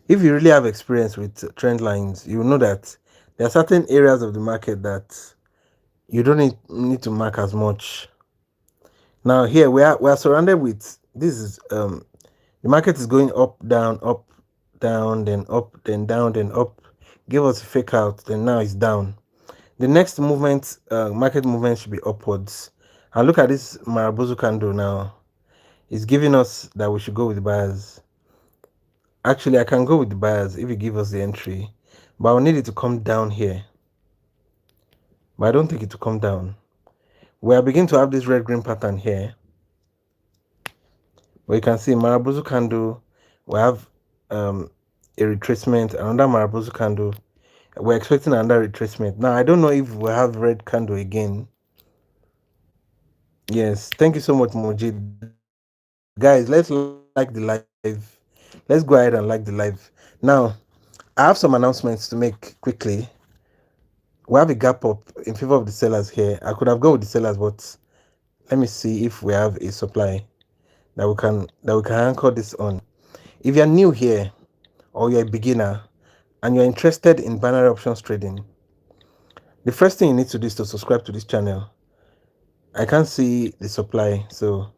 If you really have experience with trend lines, you know that there are certain areas of the market that you don't need to mark as much. Now here we are surrounded with this is the market is going up, down, then up, then down, then up. Give us a fake out, then now it's down. The next movement, market movement should be upwards. And look at this Marabozu candle now. It's giving us that we should go with the buyers. Actually, I can go with the buyers if you give us the entry, but I'll need it to come down here. But I don't think it will come down. We are beginning to have this red green pattern here. But you can see Marabozu candle, we have a retracement, another Marabozu candle. We're expecting another retracement. Now I don't know if we'll have red candle again. Yes, thank you so much, Mojid. Guys, let's like the live. Let's go ahead and like the live. Now, I have some announcements to make quickly. We have a gap up in favor of the sellers here. I could have gone with the sellers, but let me see if we have a supply that we can anchor this on. If you're new here or you're a beginner and you're interested in binary options trading, the first thing you need to do is to subscribe to this channel. I can't see the supply, so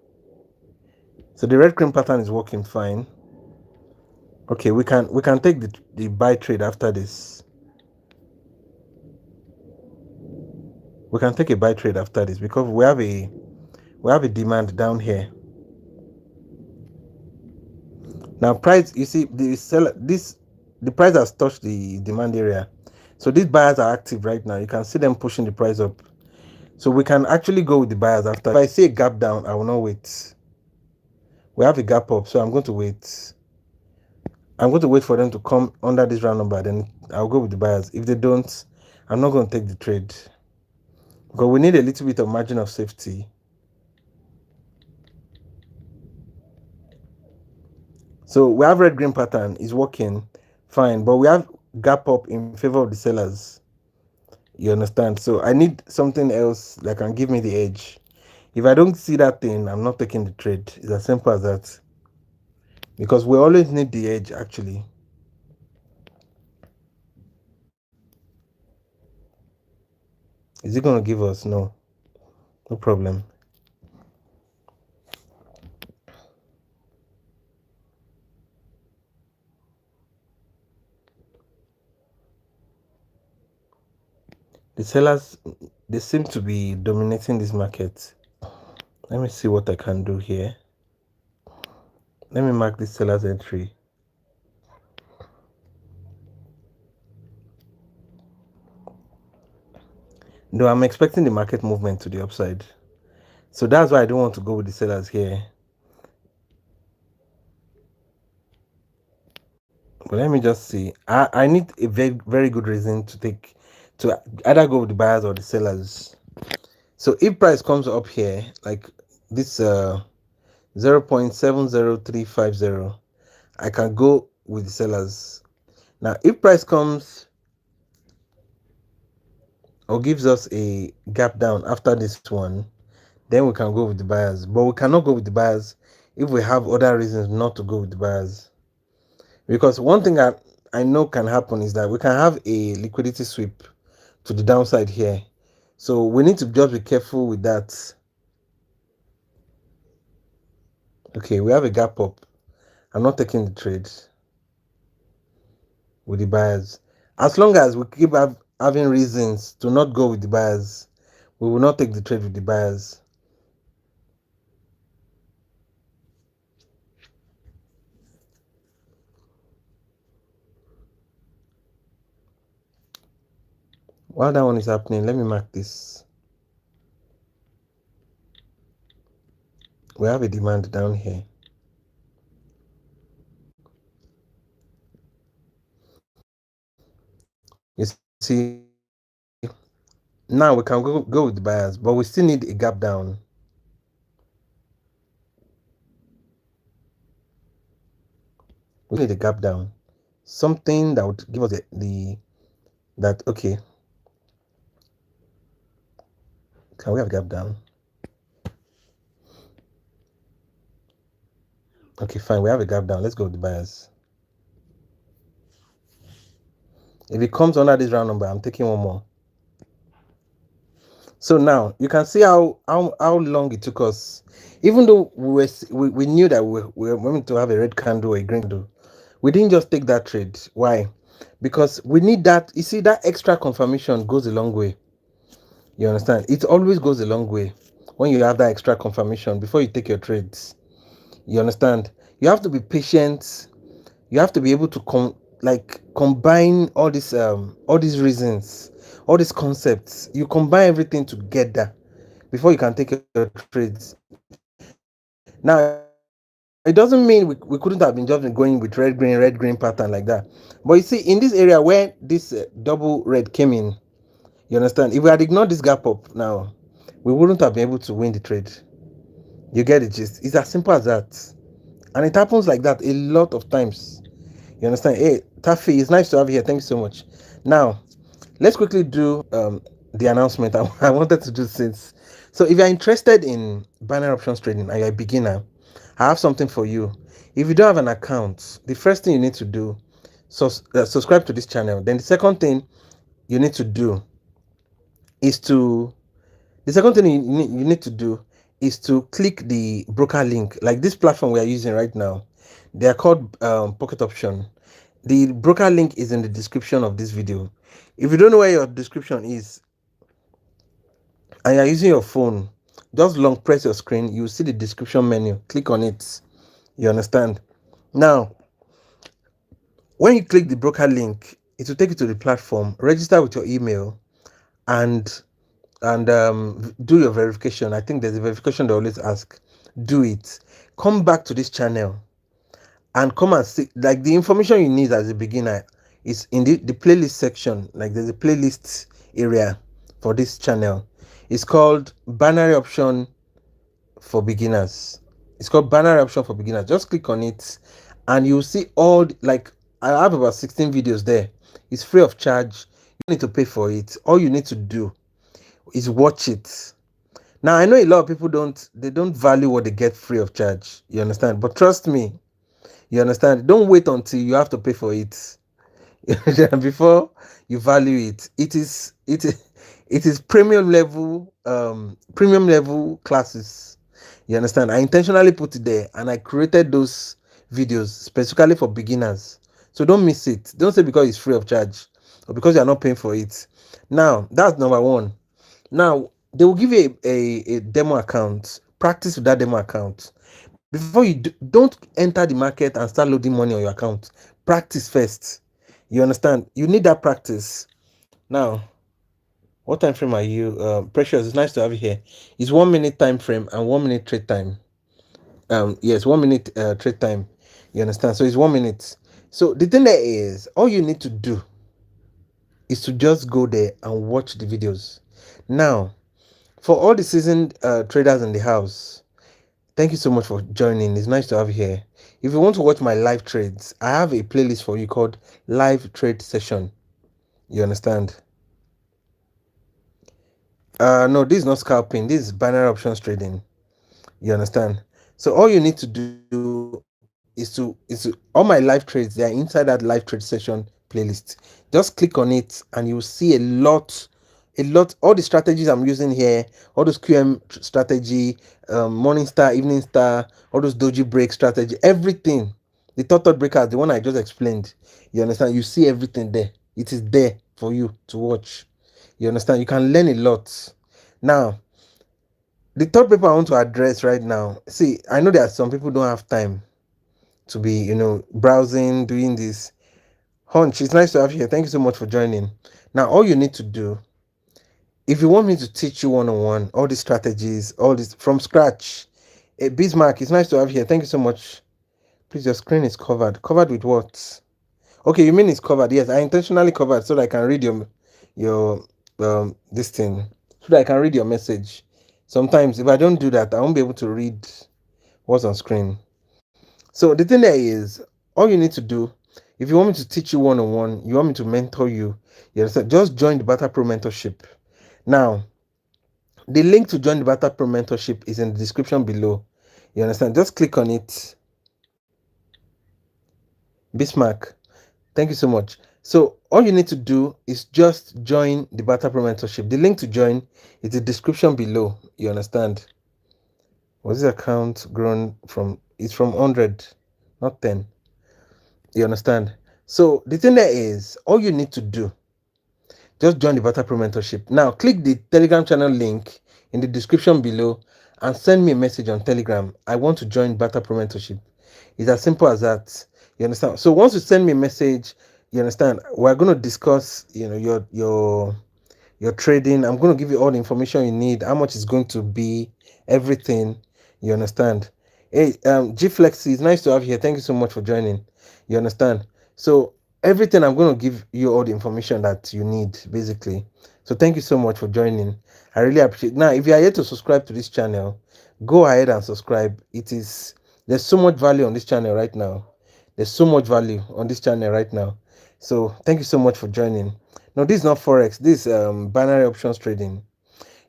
the red cream pattern is working fine. Okay, we can take the buy trade after this. We can take a buy trade after this because we have a demand down here. Now price, you see the price has touched the demand area. So these buyers are active right now. You can see them pushing the price up. So we can actually go with the buyers after. If I see a gap down, I will not wait. We have a gap up, so I'm going to wait. I'm going to wait for them to come under this round number, then I'll go with the buyers. If they don't, I'm not going to take the trade. But we need a little bit of margin of safety. So we have red green pattern is working fine, but we have gap up in favor of the sellers. You understand? So I need something else that can give me the edge. If I don't see that thing, I'm not taking the trade. It's as simple as that. Because we always need the edge actually. Is it going to give us? No. No problem. The sellers, they seem to be dominating this market. Let me see what I can do here. Let me mark this seller's entry. Though I'm expecting the market movement to the upside. So that's why I don't want to go with the sellers here. But let me just see. I need a very, very good reason to either go with the buyers or the sellers. So if price comes up here, like this 0.70350, I can go with the sellers. Now, if price comes or gives us a gap down after this one, then we can go with the buyers. But we cannot go with the buyers if we have other reasons not to go with the buyers. Because one thing I know can happen is that we can have a liquidity sweep to the downside here. So we need to just be careful with that. Okay, we have a gap up. I'm not taking the trade with the buyers. As long as we keep having reasons to not go with the buyers, we will not take the trade with the buyers. While that one is happening, let me mark this. We have a demand down here. You see, now we can go with the buyers, but we still need a gap down. We need a gap down. Something that would give us that okay. Can we have a gap down? Okay, fine. We have a gap down. Let's go with the buyers. If it comes under this round number, I'm taking one more. So now you can see how long it took us. Even though we knew that we were going to have a red candle or a green candle, we didn't just take that trade. Why? Because we need that. You see, that extra confirmation goes a long way. You understand? It always goes a long way when you have that extra confirmation before you take your trades. You understand? You have to be patient. You have to be able to combine all these reasons, all these concepts. You combine everything together before you can take your trades. Now, it doesn't mean we couldn't have been just going with red green pattern like that. But you see, in this area where this double red came in, you understand? If we had ignored this gap up now, we wouldn't have been able to win the trade. You get it? It's as simple as that. And it happens like that a lot of times. You understand? Hey, Taffy, it's nice to have you here. Thank you so much. Now, let's quickly do the announcement I wanted to do since. So, if you're interested in binary options trading and you're a beginner, I have something for you. If you don't have an account, the first thing you need to do, subscribe to this channel. Then the second thing you need to do is to the second thing you need to do is to click the broker link. Like this platform we are using right now, they are called Pocket Option. The broker link is in the description of this video. If you don't know where your description is and you're using your phone, just long press your screen, you see the description menu, click on it. You understand? Now, when you click the broker link, it will take you to the platform. Register with your email and do your verification. I think there's a verification they always ask. Do it. Come back to this channel and come and see, like, the information you need as a beginner is in the playlist section. Like, there's a playlist area for this channel. It's called binary option for beginners. It's called binary option for beginners. Just click on it and you'll see like, I have about 16 videos there. It's free of charge. You don't need to pay for it. All you need to do is watch it. Now, I know a lot of people don't value what they get free of charge. You understand? But trust me, you understand? Don't wait until you have to pay for it before you value it. It is premium level classes. You understand? I intentionally put it there and I created those videos specifically for beginners. So don't miss it. Don't say because it's free of charge or because you're not paying for it. Now, that's number one. Now, they will give you a demo account. Practice with that demo account. Before you don't enter the market and start loading money on your account. Practice first. You understand? You need that practice. Now, what time frame are you? Precious, it's nice to have you here. It's 1 minute time frame and 1 minute trade time. Yes, 1 minute trade time. You understand? So it's 1 minute. So the thing there is, all you need to do is to just go there and watch the videos. Now, For all the seasoned traders in the house, thank you so much for joining. It's nice to have you here. If you want to watch my live trades, I have a playlist for you called Live Trade Session. You understand? No, this is not scalping. This is binary options trading. You understand? So all you need to do is to all my live trades. They are inside that live trade session playlist. Just click on it, and you'll see a lot. All the strategies I'm using here, all those QM strategy, morning star, evening star, all those doji break strategy, everything. The thought breakers, the one I just explained. You understand? You see everything there. It is there for you to watch. You understand? You can learn a lot. Now, the third paper I want to address right now. See, I know that some people don't have time to be, browsing, doing this. Hunch, it's nice to have you here. Thank you so much for joining. Now, all you need to do, if you want me to teach you one on one, all these strategies, all this from scratch, Bismarck, it's nice to have you here. Thank you so much. Please, your screen is covered. Covered with what? Okay, you mean it's covered? Yes, I intentionally covered so that I can read your this thing, so that I can read your message. Sometimes if I don't do that, I won't be able to read what's on screen. So the thing there is, all you need to do, if you want me to teach you one on one, you want me to mentor you, you understand? Just join the Barter-Pro mentorship. Now, the link to join the Barter-Pro mentorship is in the description below. You understand? Just click on it. Bismarck, thank you so much. So all you need to do is just join the Barter-Pro mentorship. The link to join is the description below. You understand? Was this account grown from? It's from 100, not 10. You understand? So the thing there is, all you need to do, just join the Barter-Pro mentorship. Now click the Telegram channel link in the description below and send me a message on Telegram. I want to join Barter-Pro mentorship. It's as simple as that. You understand? So once you send me a message, you understand, we're going to discuss, your trading. I'm going to give you all the information you need, how much it's going to be, everything. You understand? Hey, G Flexi, it's nice to have you here. Thank you so much for joining. You understand? So everything, I'm going to give you all the information that you need, basically. So thank you so much for joining. I really appreciate it. Now, if you are yet to subscribe to this channel, go ahead and subscribe. There's so much value on this channel right now. There's so much value on this channel right now. So thank you so much for joining. No, this is not forex. This is binary options trading.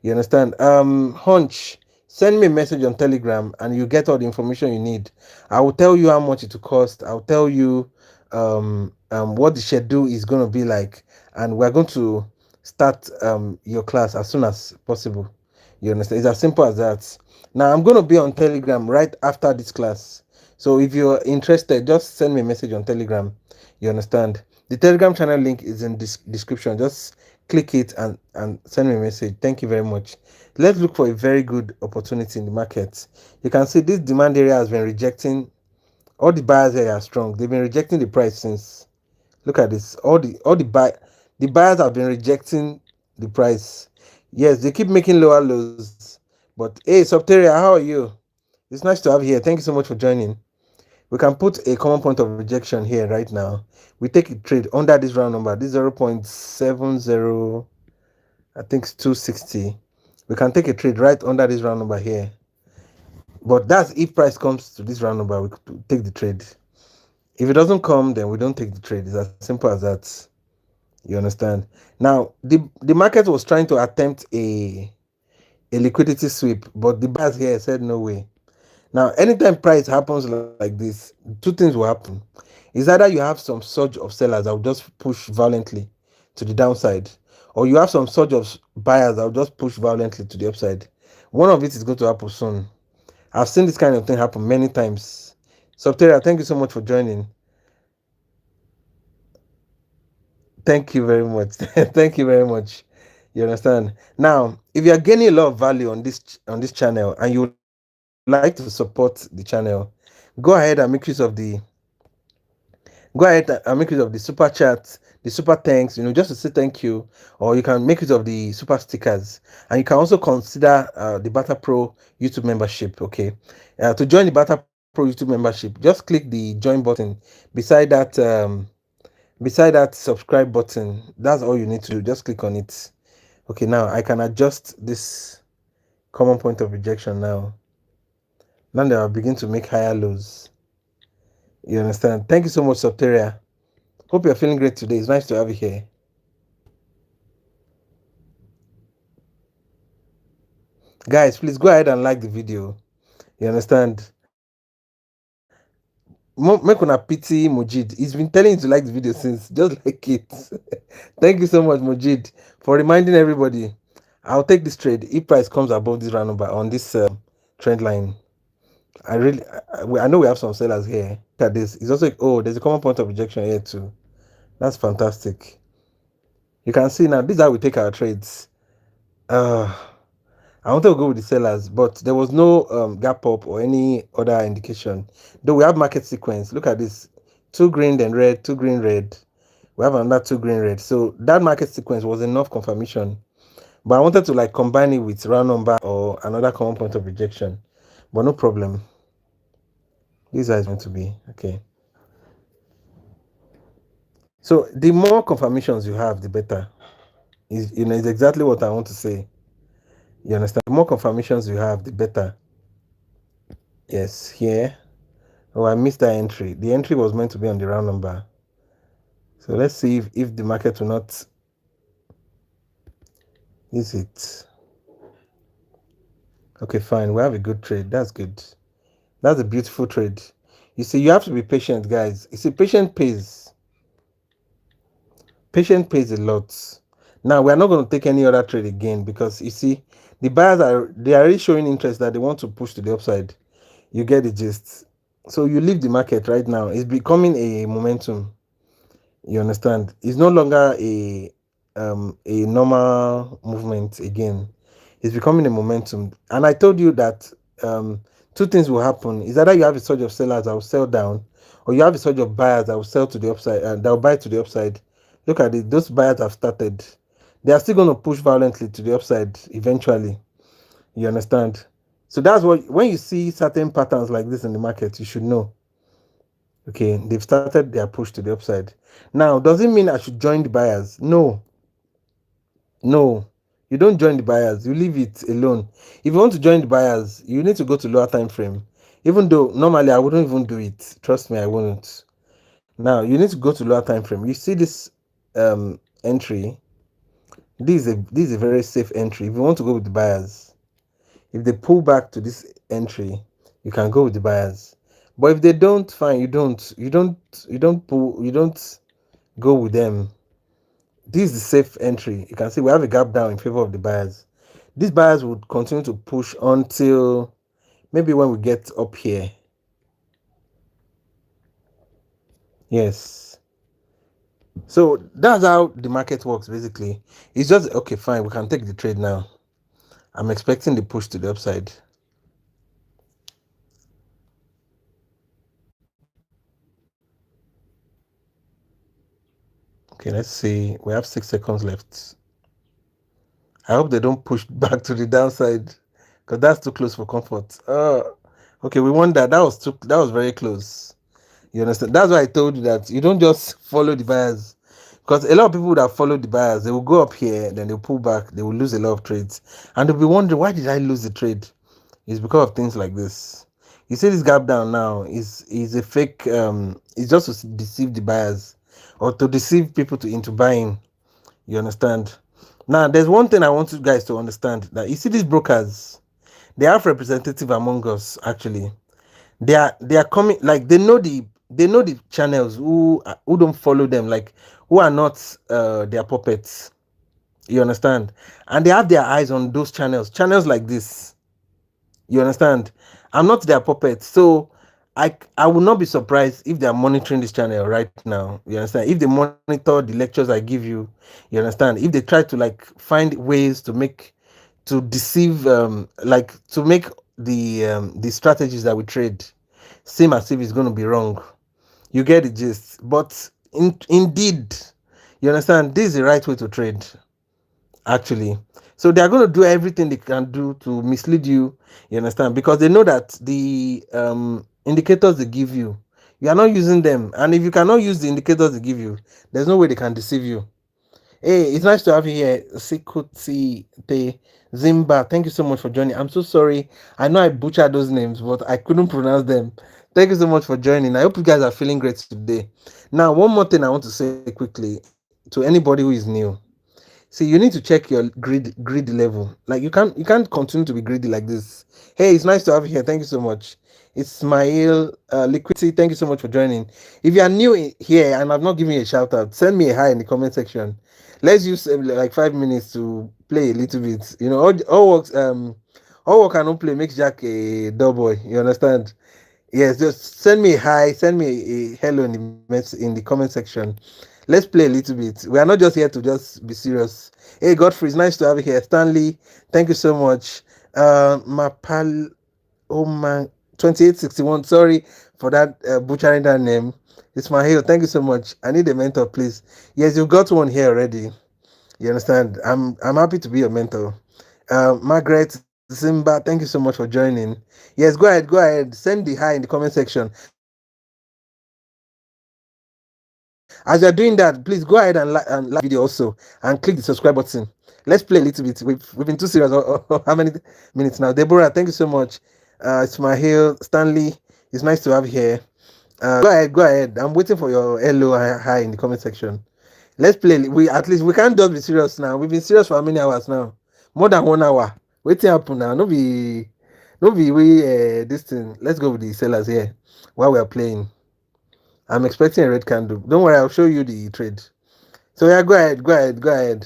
You understand? Hunch, send me a message on Telegram and you get all the information you need. I will tell you how much it will cost. I'll tell you what the schedule is going to be like, and we're going to start your class as soon as possible. You understand? It's as simple as that. Now I'm going to be on Telegram right after this class. So if you're interested, just send me a message on Telegram. You understand? The Telegram channel link is in this description. Just click it and send me a message. Thank you very much. Let's look for a very good opportunity in the market. You can see this demand area has been rejecting. All the buyers here are strong. They've been rejecting the price since. Look at this. The buyers have been rejecting the price. Yes, they keep making lower lows. But hey, Subteria, how are you? It's nice to have you here. Thank you so much for joining. We can put a common point of rejection here right now. We take a trade under this round number. This 0.70, I think it's 260. We can take a trade right under this round number here. But that's if price comes to this round number, we could take the trade. If it doesn't come, then we don't take the trade. It's as simple as that. You understand? Now, the market was trying to attempt a liquidity sweep, but the buyers here said no way. Now, anytime price happens like this, two things will happen. It's either you have some surge of sellers that will just push violently to the downside, or you have some surge of buyers that will just push violently to the upside. One of it is going to happen soon. I've seen this kind of thing happen many times. Subteria, thank you so much for joining. Thank you very much. Thank you very much. You understand? Now, if you are gaining a lot of value on this channel and you would like to support the channel, go ahead and make use of the super chat, the super thanks, just to say thank you, or you can make use of the super stickers, and you can also consider the Barter-Pro YouTube membership. Okay, to join the Barter-Pro YouTube membership, just click the join button beside that subscribe button. That's all you need to do. Just click on it. Okay, now I can adjust this. common point of rejection now. Now they are beginning to make higher lows. You understand? Thank you so much, Subteria. Hope you're feeling great today. It's nice to have you here. Guys, please go ahead and like the video. You understand? Make una pity Mojid. He's been telling you to like the video since. Just like it. Thank you so much, Mojid, for reminding everybody. I'll take this trade if price comes above this round number on this trend line. I know we have some sellers here. Look at this. It's also, oh, there's a common point of rejection here too. That's fantastic. You can see now, this is how we take our trades. I wanted to go with the sellers, but there was no gap up or any other indication. Though we have market sequence. Look at this. 2 green, then red, 2 green, red. We have another 2 green, red. So that market sequence was enough confirmation. But I wanted to like combine it with round number or another common point of rejection. But no problem. These are going to be okay. So the more confirmations you have, the better. Is it's exactly what I want to say. You understand? The more confirmations you have, the better. Yes, here. Oh, I missed that entry. The entry was meant to be on the round number. So let's see if the market will not. Is it? Okay, fine. We have a good trade. That's good. That's a beautiful trade. You see, you have to be patient, guys. You see, patient pays. Patient pays a lot. Now, we are not going to take any other trade again because you see, the buyers are already showing interest that they want to push to the upside. You get the gist. So you leave the market right now. It's becoming a momentum. You understand? It's no longer a normal movement again. It's becoming a momentum. And I told you that two things will happen. Is either you have a surge of sellers that will sell down, or you have a surge of buyers that will sell to the upside and that will buy to the upside. Look at it. Those buyers have started. They are still going to push violently to the upside eventually. You understand? So that's what, when you see certain patterns like this in the market, you should know. Okay, they've started their push to the upside. Now, does it mean I should join the buyers? No. No. You don't join the buyers. You leave it alone. If you want to join the buyers, you need to go to lower time frame. Even though normally I wouldn't even do it. Trust me, I wouldn't. Now, you need to go to lower time frame. You see this entry. This is a very safe entry. If you want to go with the buyers, if they pull back to this entry, you can go with the buyers. But if they don't, fine, you don't go with them. This is the safe entry. You can see we have a gap down in favor of the buyers. These buyers would continue to push until maybe when we get up here. Yes. So that's how the market works basically. It's just okay, fine, we can take the trade now. I'm expecting the push to the upside. Okay, let's see. We have 6 seconds left. I hope they don't push back to the downside because that's too close for comfort. Okay, we won that. That was very close. You understand? That's why I told you that you don't just follow the buyers. Because a lot of people would have followed the buyers. They will go up here, then they'll pull back, they will lose a lot of trades. And they'll be wondering, why did I lose the trade? It's because of things like this. You see this gap down now is a fake, it's just to deceive the buyers or to deceive people into buying. You understand? Now, there's one thing I want you guys to understand, that you see these brokers, they have representative among us actually. They are coming, like they know the channels who don't follow them, like who are not their puppets. You understand? And they have their eyes on those channels like this. You understand? I'm not their puppet, so I will not be surprised if they are monitoring this channel right now. You understand? If they monitor the lectures I give you understand? If they try to like find ways to deceive, like to make the strategies that we trade seem as if it's going to be wrong. You get the gist. But indeed, you understand, this is the right way to trade, actually. So they are going to do everything they can do to mislead you understand, because they know that the indicators they give you are not using them. And if you cannot use the indicators they give you, there's no way they can deceive you. Hey, it's nice to have you here. Sikuti Te Zimba. Thank you so much for joining. I'm so sorry. I know I butchered those names, but I couldn't pronounce them. Thank you so much for joining. I hope you guys are feeling great today. Now, one more thing I want to say quickly to anybody who is new. See, you need to check your greed level. Like you can't continue to be greedy like this. Hey, it's nice to have you here. Thank you so much. It's Ismail Liquidity. Thank you so much for joining. If you are new here and I've not given you a shout out, send me a hi in the comment section. Let's use like 5 minutes to play a little bit. You know, all work and no play makes Jack a dull boy. You understand? Yes, just send me a hi, send me a hello in the comment section. Let's play a little bit. We are not just here to just be serious. Hey, Godfrey, it's nice to have you here. Stanley, thank you so much. Mapal, oh man, 2861. Sorry for that butchering that name. It's my hero. Thank you so much. I need a mentor, please. Yes, you got one here already. You understand? I'm happy to be your mentor. Margaret Zimba, thank you so much for joining. Yes, go ahead. Send the hi in the comment section. As you're doing that, please go ahead and like the video also and click the subscribe button. Let's play a little bit. We've been too serious. How many minutes now? Deborah, thank you so much. It's my hill, Stanley. It's nice to have you here. Go ahead. I'm waiting for your hello and hi in the comment section. Let's play. We at least we can't just be serious now. We've been serious for how many hours now? More than 1 hour. Waiting happen now. No be we this thing. Let's go with the sellers here while we are playing. I'm expecting a red candle. Don't worry, I'll show you the trade. So yeah, go ahead.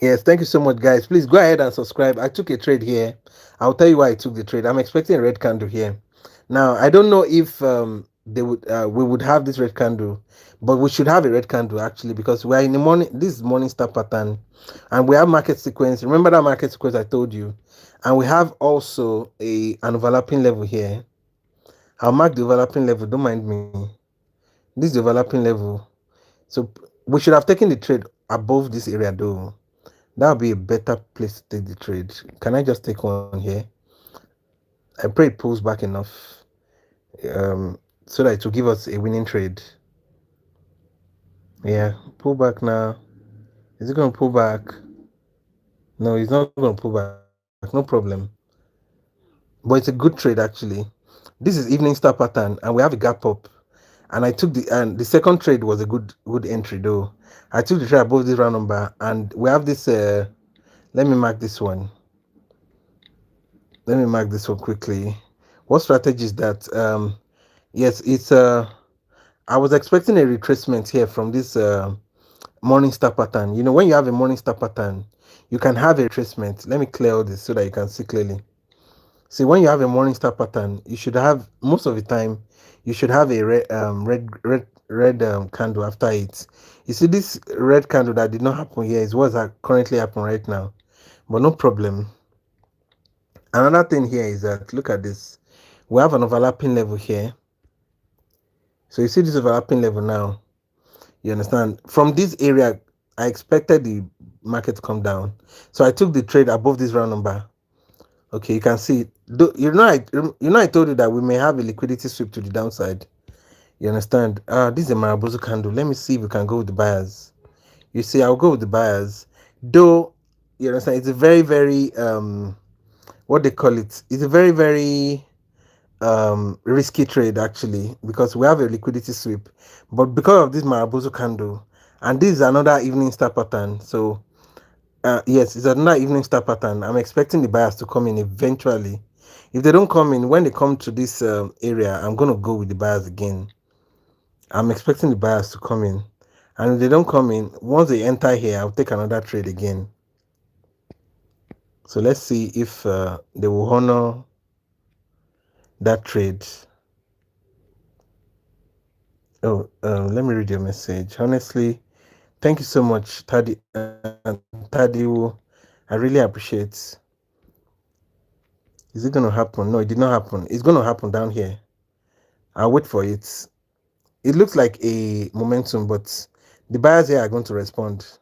Yes, thank you so much, guys. Please go ahead and subscribe. I took a trade here. I'll tell you why I took the trade. I'm expecting a red candle here. Now, I don't know if they would we would have this red candle, but we should have a red candle actually because we are in the morning. This is morning star pattern, and we have market sequence. Remember that market sequence I told you, and we have also an overlapping level here. I'll mark the overlapping level. Don't mind me. This is the overlapping level. So we should have taken the trade above this area though. That would be a better place to take the trade. Can I just take one here? I pray it pulls back enough so that it will give us a winning trade. Yeah, pull back now. Is it going to pull back? No, it's not going to pull back. No problem. But it's a good trade actually. This is evening star pattern, and we have a gap up. And I took the second trade was a good entry though. I took the trade above this round number, and we have this. Let me mark this one. Let me mark this one quickly. What strategy is that? Yes, it's I was expecting a retracement here from this morning star pattern. You know, when you have a morning star pattern, you can have a retracement. Let me clear all this so that you can see clearly. See, when you have a morning star pattern, you should have most of the time you should have a red candle after it. You see, this red candle that did not happen here is what's currently happening right now, but no problem. Another thing here is that look at this. We have an overlapping level here. So you see this overlapping level now. You understand? From this area, I expected the market to come down. So I took the trade above this round number. Okay, you can see. I told you that we may have a liquidity sweep to the downside. You understand? This is a Marabozu candle. Let me see if we can go with the buyers. You see, I'll go with the buyers. Though, you understand, it's a very, very what they call it. It's a very, very risky trade actually because we have a liquidity sweep, but because of this Marabozu candle, and this is another evening star pattern. So yes, it's another evening star pattern. I'm expecting the buyers to come in eventually. If they don't come in when they come to this area, I'm gonna go with the buyers again. I'm expecting the buyers to come in, and if they don't come in, once they enter here, I'll take another trade again. So let's see if they will honor that trade. Oh, let me read your message. Honestly, thank you so much, Tadiwo. I really appreciate. Is it going to happen? No, it did not happen. It's going to happen down here. I'll wait for it. It looks like a momentum, but the buyers here are going to respond.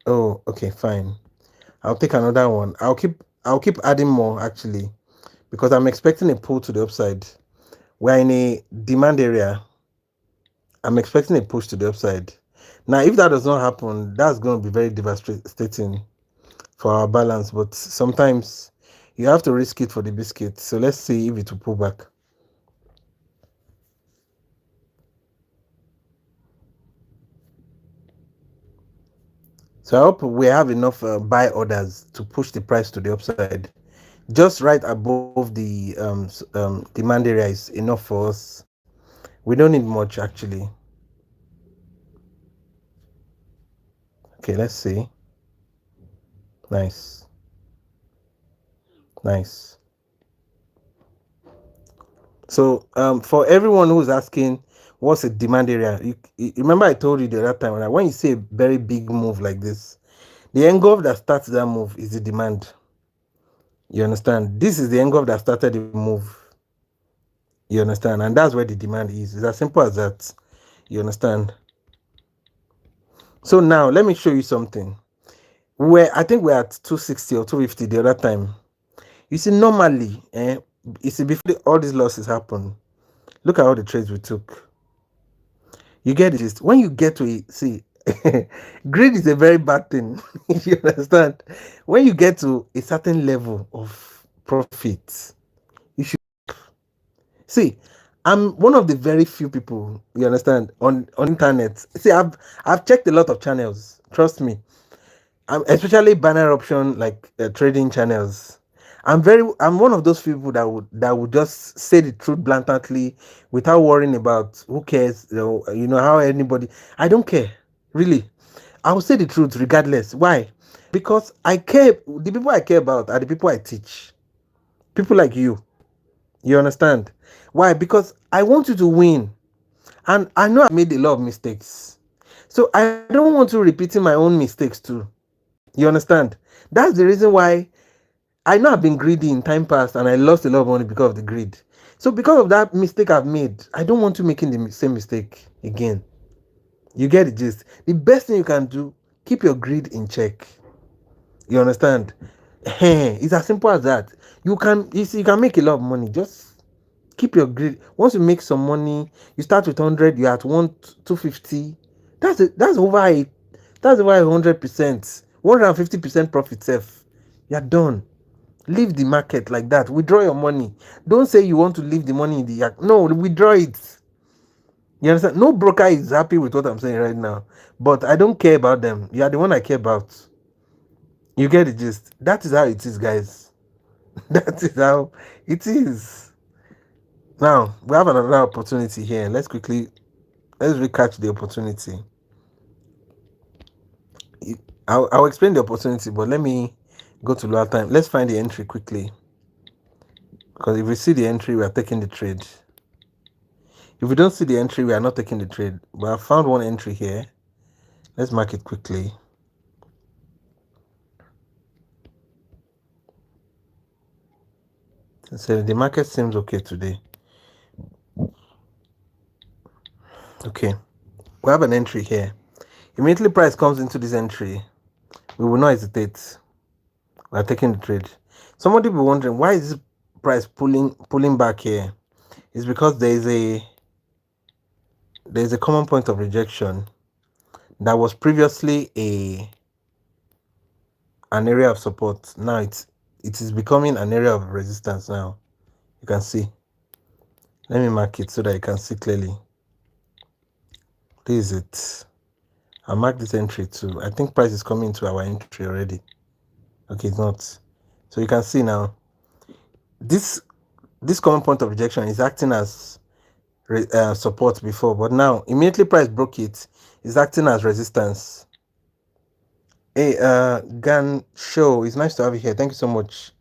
Oh, okay, fine. I'll take another one. I'll keep adding more actually, because I'm expecting a pull to the upside. We're in a demand area. I'm expecting a push to the upside. Now, if that does not happen, that's going to be very devastating for our balance. But sometimes you have to risk it for the biscuit. So let's see if it will pull back. So I hope we have enough buy orders to push the price to the upside. Just right above the demand area is enough for us. We don't need much actually. Okay, let's see. Nice. Nice. So for everyone who's asking what's a demand area, you remember I told you the other time that when you see a very big move like this, the engulf that starts that move is the demand. You understand? This is the engulf that started the move. You understand? And that's where the demand is. It's as simple as that. You understand? So now let me show you something. I think we're at 260 or 250 the other time. You see, normally, you see, before all these losses happen, look at all the trades we took. You get it? When you get to it, see, greed is a very bad thing. You understand? When you get to a certain level of profit, you should see. I'm one of the very few people, you understand, on internet. See, I've checked a lot of channels. Trust me, especially banner option like trading channels. I'm one of those people that would just say the truth blatantly without worrying about who cares, you know how anybody. I don't care, really. I will say the truth regardless. Why? Because I care. The people I care about are the people I teach. People like you. You understand? Why? Because I want you to win, and I know I made a lot of mistakes, so I don't want to repeating my own mistakes too. You understand? That's the reason why I know I've been greedy in time past and I lost a lot of money because of the greed. So because of that mistake I've made, I don't want to making the same mistake again. You get the gist. The best thing you can do, keep your greed in check. You understand? It's as simple as that. You can make a lot of money. Just keep your greed. Once you make some money, you start with 100, you're at 250. That's over it. That's over 100%. 150% profit safe. You're done. Leave the market like that. Withdraw your money. Don't say you want to leave the money in the no, withdraw it. You understand? No broker is happy with what I'm saying right now. But I don't care about them. You are the one I care about. You get the gist. That is how it is, guys. That is how it is. Now we have another opportunity here. Let's recatch the opportunity. I'll explain the opportunity, but let me go to lower time. Let's find the entry quickly. Because if we see the entry, we are taking the trade. If we don't see the entry, we are not taking the trade. But I found one entry here. Let's mark it quickly. So the market seems okay today. Okay. We have an entry here. Immediately price comes into this entry, we will not hesitate. We are taking the trade. Somebody will be wondering why is this price pulling back here? It's because there's a common point of rejection that was previously an area of support. Now it is becoming an area of resistance now. You can see. Let me mark it so that you can see clearly. This is it. I'll mark this entry too. I think price is coming to our entry already. Okay, it's not. So you can see now. This common point of rejection is acting as support before, but now immediately price broke it, is acting as resistance. Hey, Gan Show, it's nice to have you here. Thank you so much.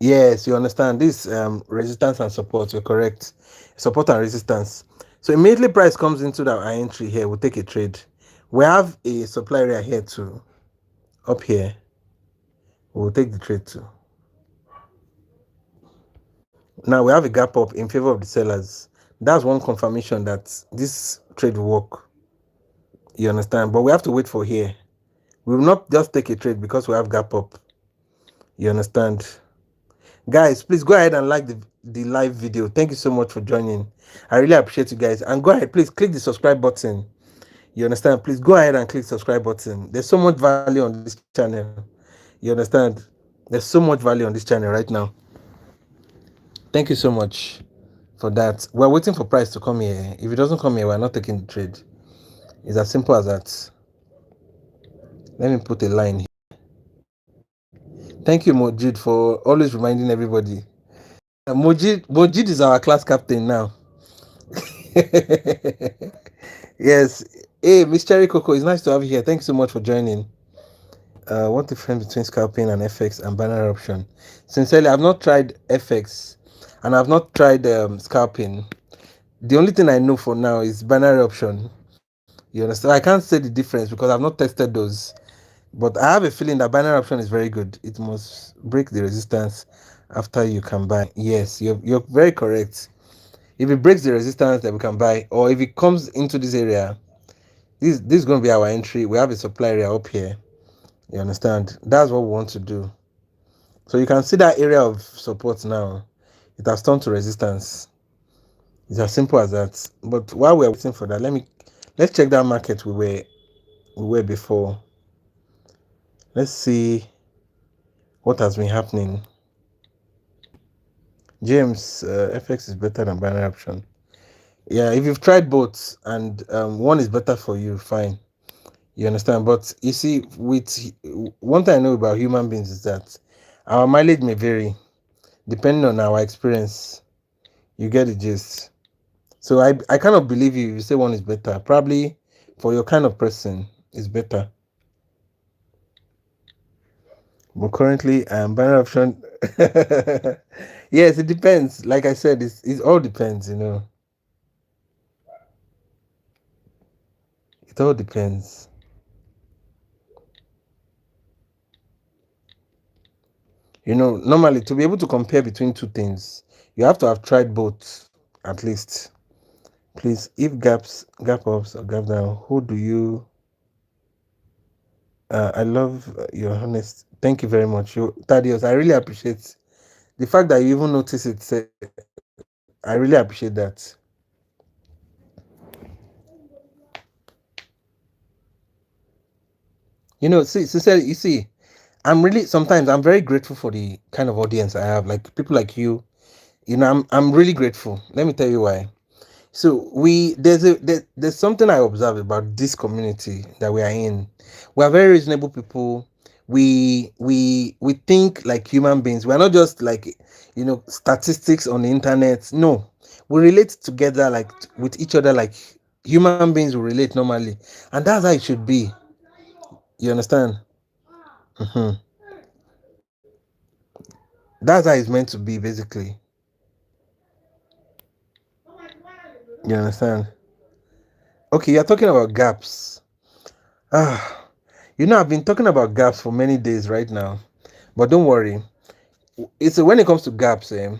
Yes, you understand this resistance and support. You're correct. Support and resistance. So immediately price comes into our entry here. We'll take a trade. We have a supply area here too. Up here. We'll take the trade too. Now we have a gap up in favor of the sellers. That's one confirmation that this trade will work. You understand? But we have to wait for here. We will not just take a trade because we have gap up. You understand? Guys, please go ahead and like the live video. Thank you so much for joining. I really appreciate you guys. And go ahead, please click the subscribe button. You understand? Please go ahead and click subscribe button. There's so much value on this channel. You understand? There's so much value on this channel right now. Thank you so much for that. We're waiting for price to come here. If it doesn't come here, we're not taking the trade. It's as simple as that. Let me put a line here. Thank you, Mojid, for always reminding everybody. Mojid is our class captain now. Yes. Hey, Miss Cherry Coco, it's nice to have you here. Thanks so much for joining. What difference between scalping and FX and binary option? Sincerely, I've not tried FX and I've not tried scalping. The only thing I know for now is binary option. You understand? I can't say the difference because I've not tested those. But I have a feeling that binary option is very good. It must break the resistance after you can buy. Yes, you're very correct. If it breaks the resistance, then we can buy. Or if it comes into this area, this is going to be our entry. We have a supply area up here. You understand? That's what we want to do. So you can see that area of support now. It has turned to resistance. It's as simple as that. But while we're waiting for that, let's check that market we were before. Let's see what has been happening. James, FX is better than binary option. Yeah, if you've tried both and one is better for you, fine. You understand? But you see, with one thing I know about human beings is that our mileage may vary depending on our experience. You get the gist. So I cannot believe you if you say one is better. Probably for your kind of person, it's better. But currently, binary option. Yes, it depends. Like I said, it all depends. It all depends. Normally to be able to compare between two things, you have to have tried both at least. Please, if gap ups or gap down, who do you? I love your honest. Thank you very much, Thaddeus. I really appreciate the fact that you even notice it. I really appreciate that. Sincerely, you see, sometimes I'm very grateful for the kind of audience I have, like people like you. I'm really grateful. Let me tell you why. So there's something I observe about this community that we are in. We are very reasonable people. We think like human beings. We are not just like statistics on the internet. No, we relate together like with each other like human beings will relate normally, and that's how it should be. You understand? hmm That's how it's meant to be, basically. You understand? Okay, you're talking about gaps. Ah, I've been talking about gaps for many days right now, but don't worry. It's when it comes to gaps, there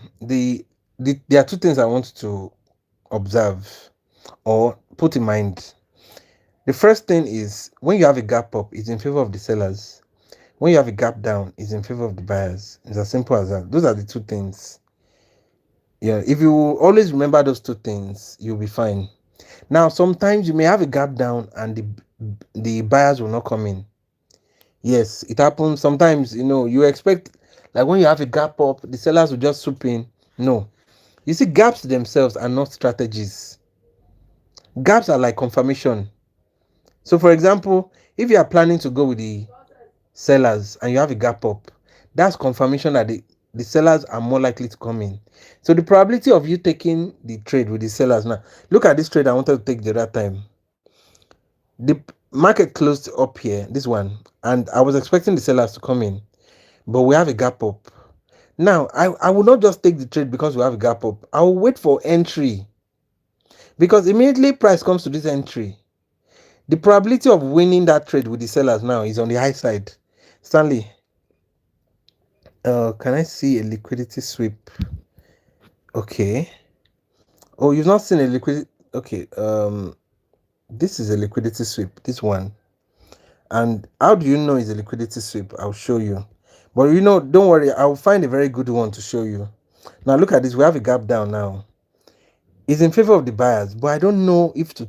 are two things I want to observe or put in mind. The first thing is when you have a gap up, it's in favor of the sellers. When you have a gap down, it's in favor of the buyers. It's as simple as that. Those are the two things. Yeah, if you always remember those two things, you'll be fine. Now, sometimes you may have a gap down and the buyers will not come in. Yes, it happens. Sometimes, you expect, like when you have a gap up, the sellers will just swoop in. No. You see, gaps themselves are not strategies. Gaps are like confirmation. So, for example, if you are planning to go with the sellers and you have a gap up, that's confirmation that the sellers are more likely to come in. So, the probability of you taking the trade with the sellers now, look at this trade I wanted to take the other time. The market closed up here, this one, and I was expecting the sellers to come in, but we have a gap up. Now, I will not just take the trade because we have a gap up. I will wait for entry, because immediately price comes to this entry, the probability of winning that trade with the sellers now is on the high side. Stanley, can I see a liquidity sweep? Okay. Oh, you've not seen a liquidity. Okay. This is a liquidity sweep. This one. And how do you know it's a liquidity sweep? I'll show you. But don't worry. I'll find a very good one to show you. Now look at this. We have a gap down now. It's in favor of the buyers, but I don't know if to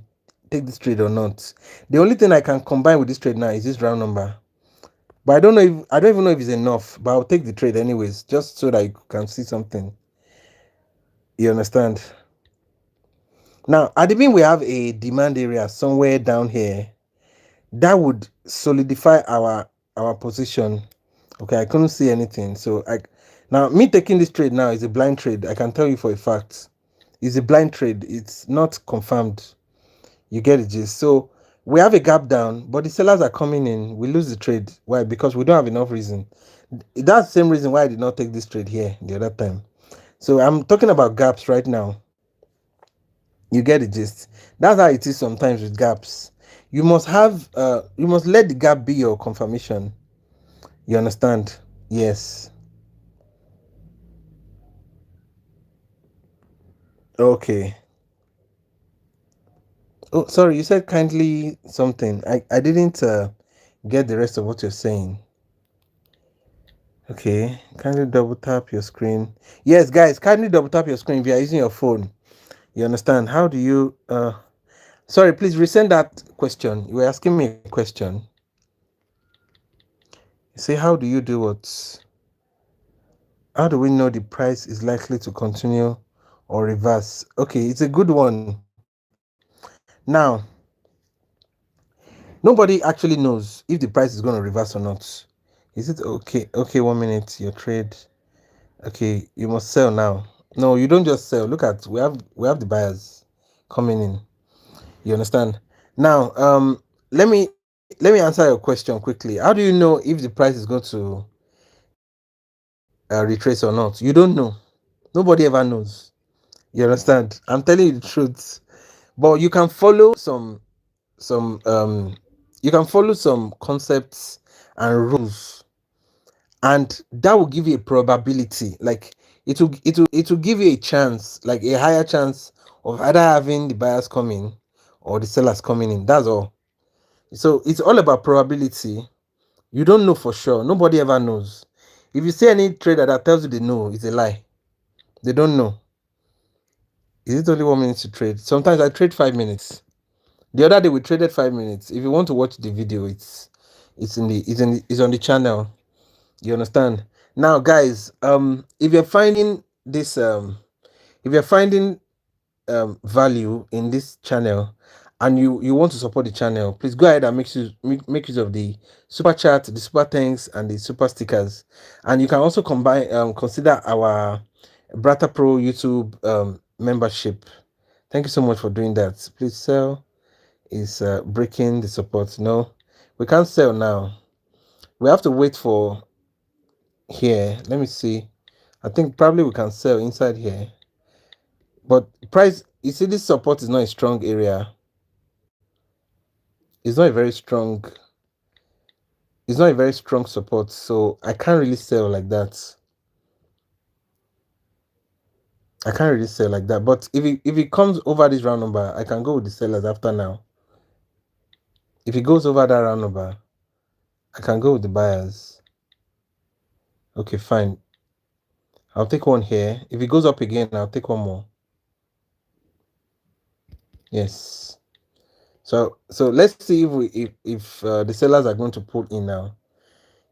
take this trade or not. The only thing I can combine with this trade now is this round number. But I don't even know if it's enough, but I'll take the trade anyways, just so that you can see something. You understand? Now, at the beginning, we have a demand area somewhere down here that would solidify our position. Okay, I couldn't see anything. So now me taking this trade now is a blind trade. I can tell you for a fact. It's a blind trade. It's not confirmed. You get it, gist. So we have a gap down, but the sellers are coming in. We lose the trade. Why? Because we don't have enough reason. That's the same reason why I did not take this trade here the other time. So I'm talking about gaps right now. You get the gist. That's how it is sometimes with gaps. You must let the gap be your confirmation. You understand? Yes. Okay. Oh, sorry, you said kindly something. I didn't get the rest of what you're saying. Okay, kindly double tap your screen. Yes, guys, kindly double tap your screen if you are using your phone. You understand? How do you sorry, please resend that question. You were asking me a question. You say, how do you do what? How do we know the price is likely to continue or reverse? Okay, it's a good one. Now, nobody actually knows if the price is going to reverse or not. Is it okay? Okay, 1 minute, your trade. Okay, you must sell now. No, you don't just sell. Look at we have the buyers coming in. You understand? Now, let me answer your question quickly. How do you know if the price is going to retrace or not? You don't know. Nobody ever knows. You understand? I'm telling you the truth. But you can follow some concepts and rules, and that will give you a probability. Like it will give you a chance, like a higher chance of either having the buyers coming or the sellers coming in. That's all. So it's all about probability. You don't know for sure. Nobody ever knows. If you see any trader that tells you they know, it's a lie. They don't know. Is it only 1 minute to trade? Sometimes I trade 5 minutes. The other day we traded 5 minutes. If you want to watch the video, it's on the channel. You understand? Now, guys, if you're finding this if you're finding value in this channel, and you want to support the channel, please go ahead and make use of the super chat, the super thanks, and the super stickers. And you can also consider our Barter-Pro YouTube membership. Thank you so much for doing that. Please sell is breaking the support. No, we can't sell now. We have to wait for here. Let me see. I think probably we can sell inside here. But price, you see, this support is not a strong area. It's not a very strong. It's not a very strong support, so I can't really sell like that. I can't really sell like that. But if it comes over this round number, I can go with the sellers after now. If it goes over that round number, I can go with the buyers. Okay, fine. I'll take one here. If it goes up again, I'll take one more. Yes. So let's see if the sellers are going to pull in now.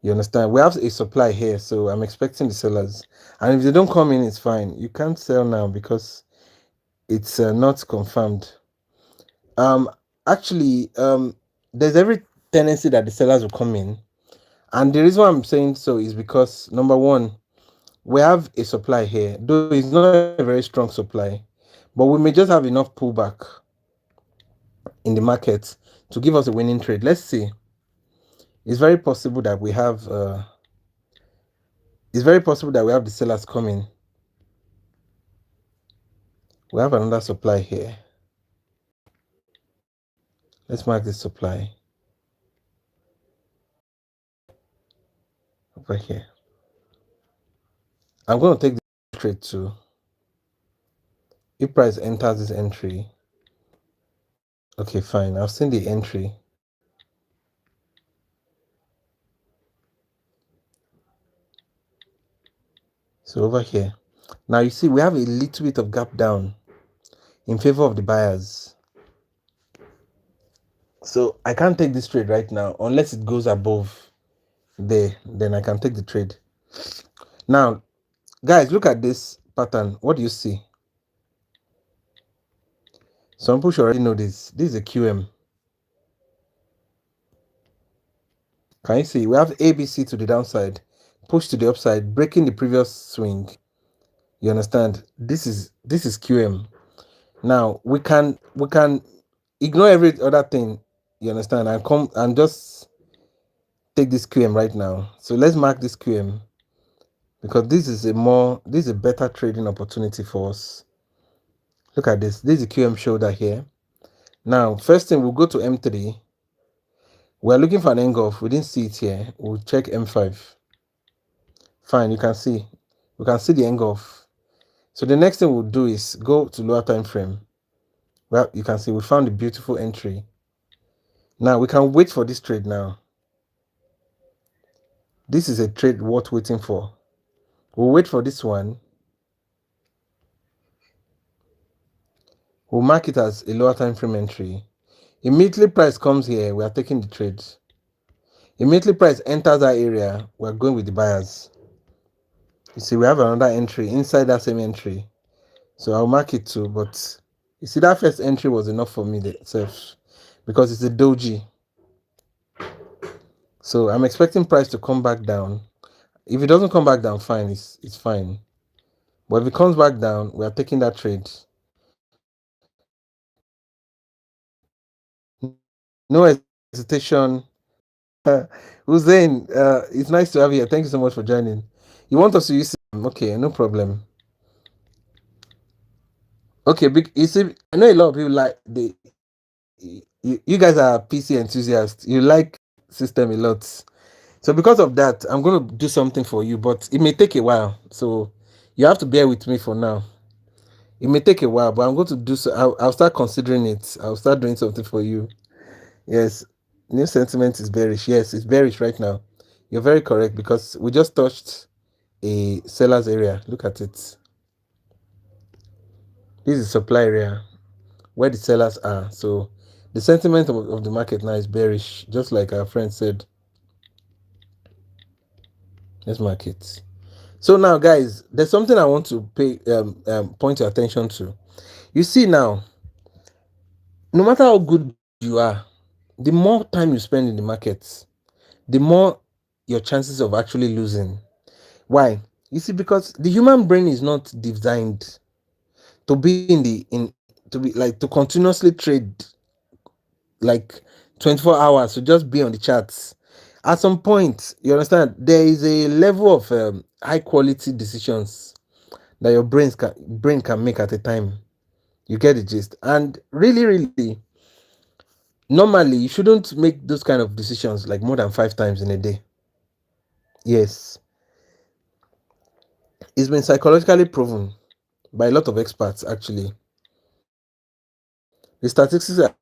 You understand? We have a supply here, so I'm expecting the sellers. And if they don't come in, it's fine. You can't sell now because it's not confirmed. Actually, there's every tendency that the sellers will come in, and the reason why I'm saying so is because number one, we have a supply here, though it's not a very strong supply, but we may just have enough pullback in the market to give us a winning trade. Let's see. It's very possible that we have the sellers coming. We have another supply here. Let's mark this supply over here. I'm going to take this trade too. If price enters this entry, okay, fine. I've seen the entry. So over here. Now you see we have a little bit of gap down in favor of the buyers. So I can't take this trade right now unless it goes above there. Then I can take the trade. Now, guys, look at this pattern. What do you see? Some people should already know this. This is a QM. Can you see? We have ABC to the downside, push to the upside, breaking the previous swing. You understand? This is QM. Now we can ignore every other thing. You understand? And come and just take this QM right now. So let's mark this QM because this is a better trading opportunity for us. Look at this. This is a QM shoulder here. Now, first thing we'll go to M3. We're looking for an engulf. We didn't see it here. We'll check M5. Fine, you can see. We can see the engulf. So the next thing we'll do is go to lower time frame. Well, you can see we found a beautiful entry. Now we can wait for this trade now. This is a trade worth waiting for. We'll wait for this one. We'll mark it as a lower time frame entry. Immediately price comes here, we are taking the trade. Immediately price enters that area, we're going with the buyers. You see, we have another entry inside that same entry. So I'll mark it too, but you see that first entry was enough for me itself because it's a doji. So I'm expecting price to come back down. If it doesn't come back down, fine, it's fine. But if it comes back down, we are taking that trade. No hesitation. Hussein, it's nice to have you here. Thank you so much for joining. You want us to use okay, no problem. Okay, you see, I know a lot of people like you guys are PC enthusiasts. You like system a lot. So because of that, I'm going to do something for you, but it may take a while. So you have to bear with me for now. It may take a while, but I'm going to do so. I'll start considering it. I'll start doing something for you. Yes, new sentiment is bearish. Yes, it's bearish right now. You're very correct because we just touched a seller's area. Look at it. This is supply area where the sellers are. So the sentiment of the market now is bearish, just like our friend said. Let's mark it. So now, guys, there's something I want to point your attention to. You see now, no matter how good you are, the more time you spend in the markets, the more your chances of actually losing. Why? You see, because the human brain is not designed to be to be like to continuously trade like 24 hours to just be on the charts. At some point, you understand, there is a level of high quality decisions that your brain can make at a time. You get the gist. And really, normally you shouldn't make those kind of decisions like more than 5 times in a day. Yes, it's been psychologically proven by a lot of experts actually. The statistics are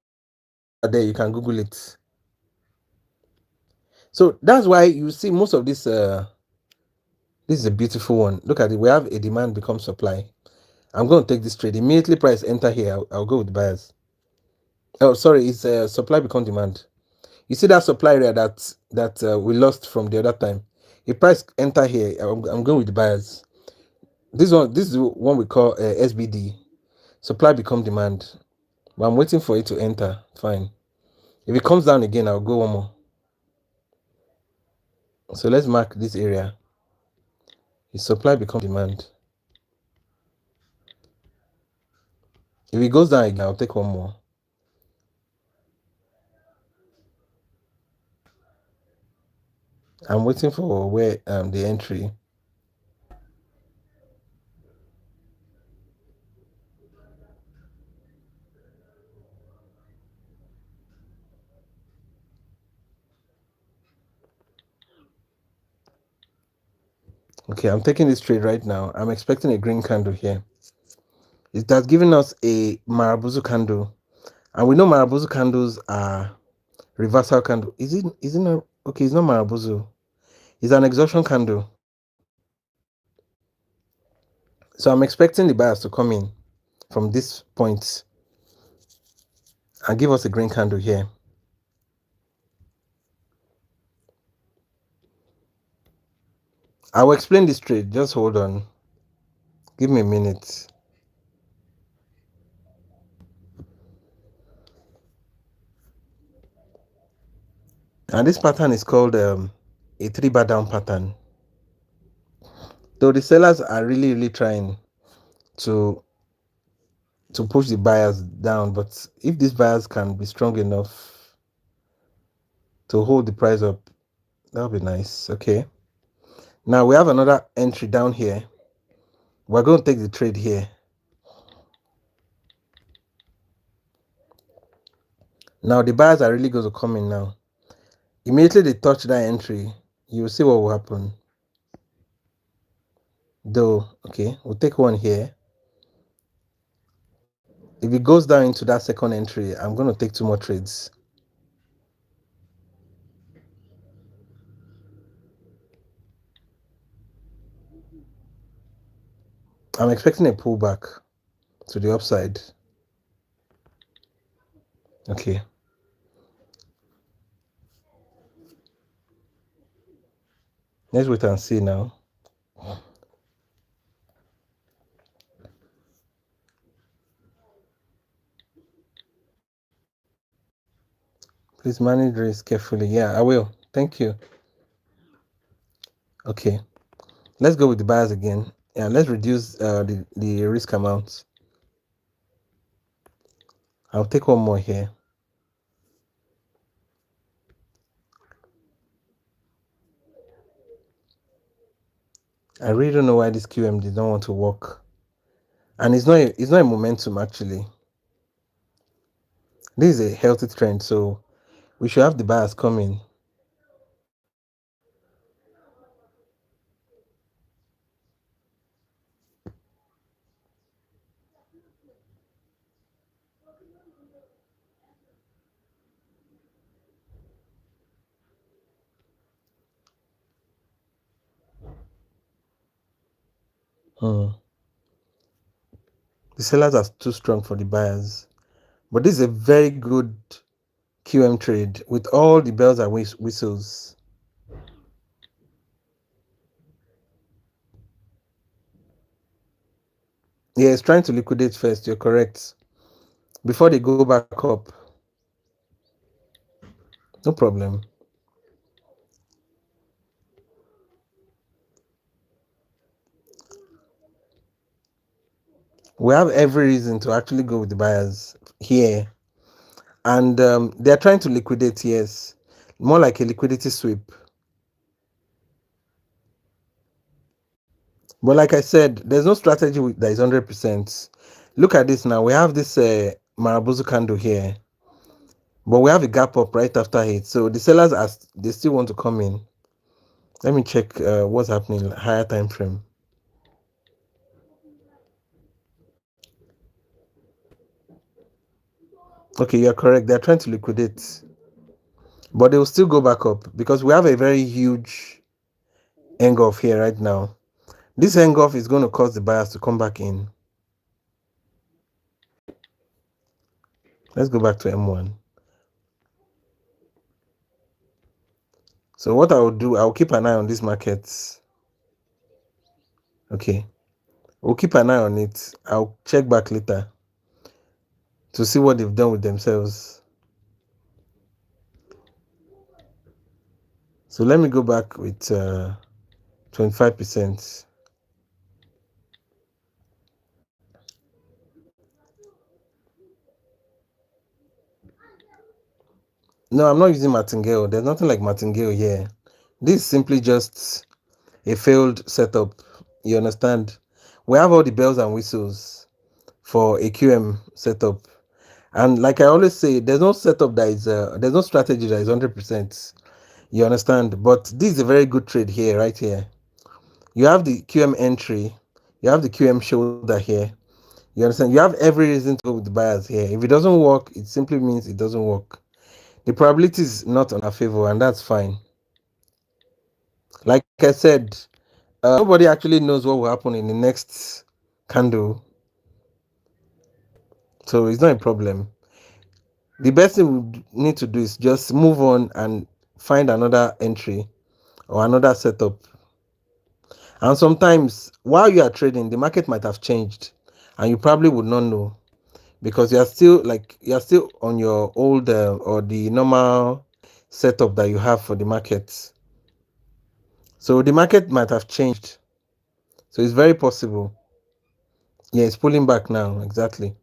there, you can Google it. So that's why you see most of this. This is a beautiful one. Look at it. We have a demand becomes supply. I'm going to take this trade. Immediately price enter here. I'll go with buyers. Oh, sorry. It's supply become demand. You see that supply area that we lost from the other time. If price enter here, I'm going with the buyers. This is the one we call SBD. Supply become demand. But I'm waiting for it to enter. Fine. If it comes down again, I'll go one more. So let's mark this area. If supply become demand. If it goes down again, I'll take one more. I'm waiting for where the entry. Okay, I'm taking this trade right now. I'm expecting a green candle here. It has given us a Marabuzu candle. And we know Marabuzu candles are reversal candle. Is it not okay, it's not Marabuzu. It's an exhaustion candle. So I'm expecting the buyers to come in from this point and give us a green candle here. I will explain this trade. Just hold on. Give me a minute. And this pattern is called a 3-bar down pattern. Though the sellers are really trying to push the buyers down, but if these buyers can be strong enough to hold the price up, that'll be nice. Okay. Now we have another entry down here. We're going to take the trade here. Now the buyers are really going to come in now. Immediately they touch that entry, you will see what will happen. Though, okay, we'll take one here. If it goes down into that second entry, I'm going to take 2 more trades. I'm expecting a pullback to the upside. Okay. Let's wait and see now. Please manage risk carefully. Yeah, I will. Thank you. Okay. Let's go with the buyers again. Yeah, let's reduce the risk amount. I'll take one more here. I really don't know why this QM did not want to work. And it's not a momentum actually. This is a healthy trend, so we should have the buyers coming. The sellers are too strong for the buyers. But this is a very good QM trade with all the bells and whistles. Yeah, it's trying to liquidate first. You're correct. Before they go back up. No problem. We have every reason to actually go with the buyers here. And they're trying to liquidate, yes. More like a liquidity sweep. But like I said, there's no strategy that is 100%. Look at this now. We have this Marabuzu candle here. But we have a gap up right after it. So the sellers, they still want to come in. Let me check what's happening higher time frame. Okay, you're correct. They're trying to liquidate. But they will still go back up because we have a very huge engulf here right now. This engulf is going to cause the buyers to come back in. Let's go back to M1. So what I will do, I'll keep an eye on these markets. Okay. We'll keep an eye on it. I'll check back later to see what they've done with themselves. So let me go back with 25%. No, I'm not using martingale. There's nothing like martingale here. This is simply just a failed setup. You understand? We have all the bells and whistles for a QM setup. And like I always say, there's no setup that is, there's no strategy that is 100%. You understand? But this is a very good trade here, right here. You have the QM entry, you have the QM shoulder here. You understand? You have every reason to go with the buyers here. If it doesn't work, it simply means it doesn't work. The probability is not on our favor, and that's fine. Like I said, nobody actually knows what will happen in the next candle, so it's not a problem. The best thing we need to do is just move on and find another entry or another setup. And sometimes while you are trading, the market might have changed and you probably would not know because you're still on your old or the normal setup that you have for the market. So the market might have changed. So it's very possible. Yeah, it's pulling back now. Exactly.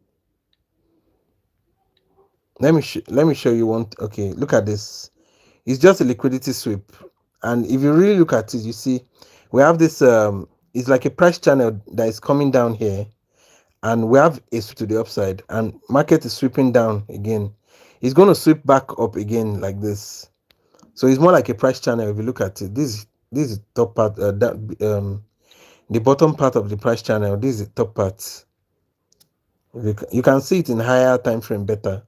Let me show you one. Okay, look at this. It's just a liquidity sweep, and if you really look at it, you see we have this. It's like a price channel that is coming down here, and we have a sweep to the upside, and market is sweeping down again. It's going to sweep back up again like this. So it's more like a price channel. If you look at it, this is top part. The bottom part of the price channel. This is the top part. You can see it in higher time frame better.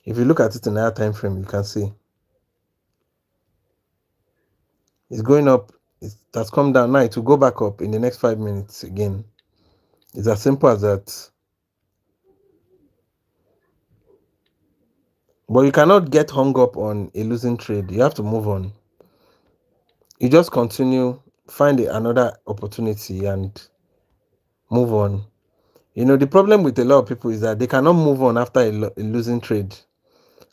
If you look at it in higher time frame, you can see it's going up. It has come down. Now it will go back up in the next 5 minutes again. It's as simple as that. But you cannot get hung up on a losing trade. You have to move on. You just continue, find another opportunity and move on. The problem with a lot of people is that they cannot move on after a losing trade.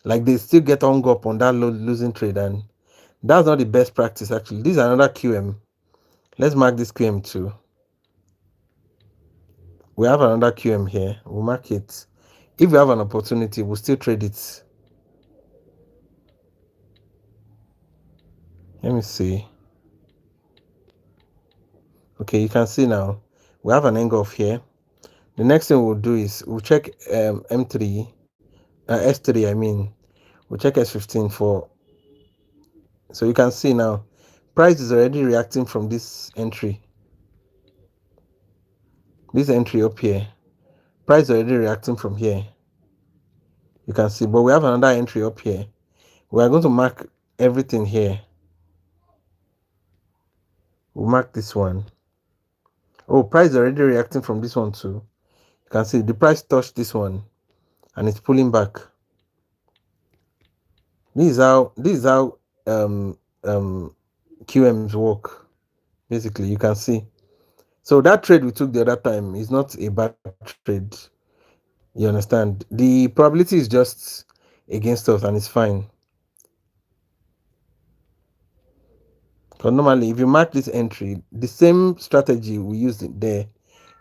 Like they still get hung up on that losing trade, and that's not the best practice actually. This is another QM. Let's mark this QM too. We have another QM here. We'll mark it. If we have an opportunity, we'll still trade it. Let me see. Okay, you can see now we have an angle off here. The next thing we'll do is we'll check M3, S3. I mean, we'll check S15 for. So you can see now, price is already reacting from this entry. This entry up here, price is already reacting from here. You can see, but we have another entry up here. We are going to mark everything here. We'll mark this one. Oh, price is already reacting from this one too. You can see the price touched this one and it's pulling back. This is how QMs work. Basically, you can see. So that trade we took the other time is not a bad trade. You understand? The probability is just against us and it's fine. Because normally, if you mark this entry, the same strategy we used there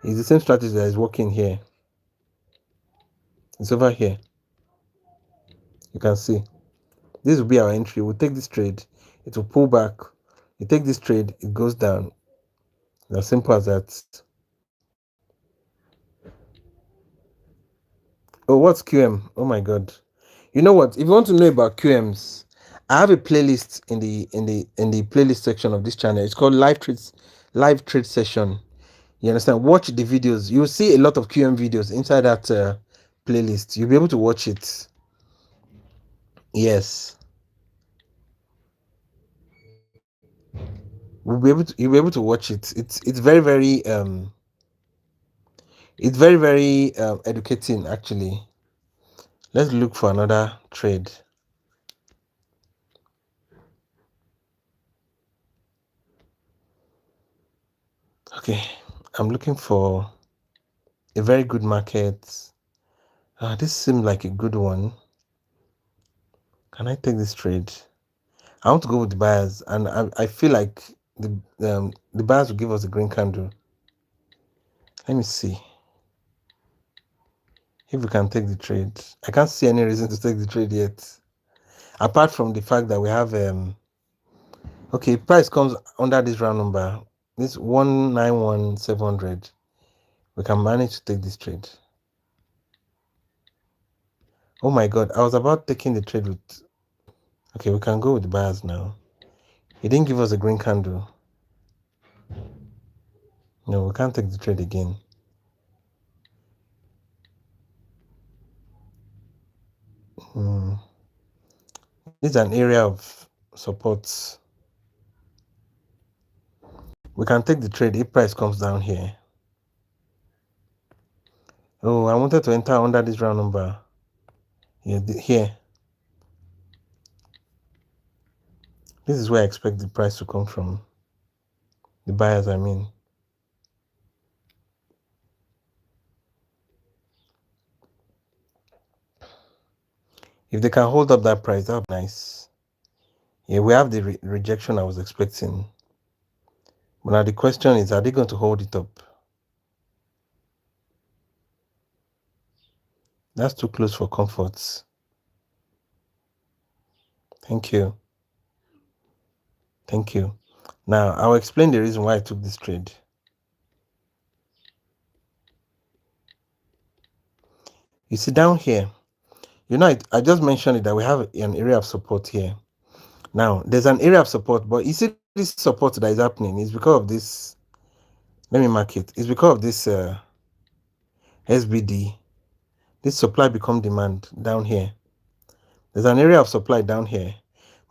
is the same strategy that is working here. It's over here. You can see. This will be our entry. We'll take this trade. It will pull back. You take this trade, it goes down. It's as simple as that. Oh, what's QM? Oh my god. You know what? If you want to know about QMs, I have a playlist in the playlist section of this channel. It's called Live Trade Session. You understand? Watch the videos. You'll see a lot of QM videos inside that playlist. You'll be able to watch it. Yes. You'll be able to watch it. It's very very educating actually. Let's look for another trade. Okay, I'm looking for a very good market. This seems like a good one. Can I take this trade? I want to go with the buyers, and I feel like the buyers will give us a green candle. Let me see if we can take the trade. I can't see any reason to take the trade yet, apart from the fact that we have okay, price comes under this round number, this 191,700. We can manage to take this trade. Oh my god, I was about taking the trade with. Okay, we can go with the buyers now. He didn't give us a green candle. No, we can't take the trade again. This is an area of support. We can take the trade if price comes down here. Oh, I wanted to enter under this round number. Yeah, here. This is where I expect the price to come from. The buyers, I mean. If they can hold up that price, that would be nice. Yeah, we have the rejection I was expecting. But now the question is, are they going to hold it up? That's too close for comfort. Thank you. Thank you. Now, I'll explain the reason why I took this trade. You see down here, I just mentioned it that we have an area of support here. Now, there's an area of support, but you see this support that is happening is because of this. Let me mark it. It's because of this SBD. This supply become demand down here. There's an area of supply down here.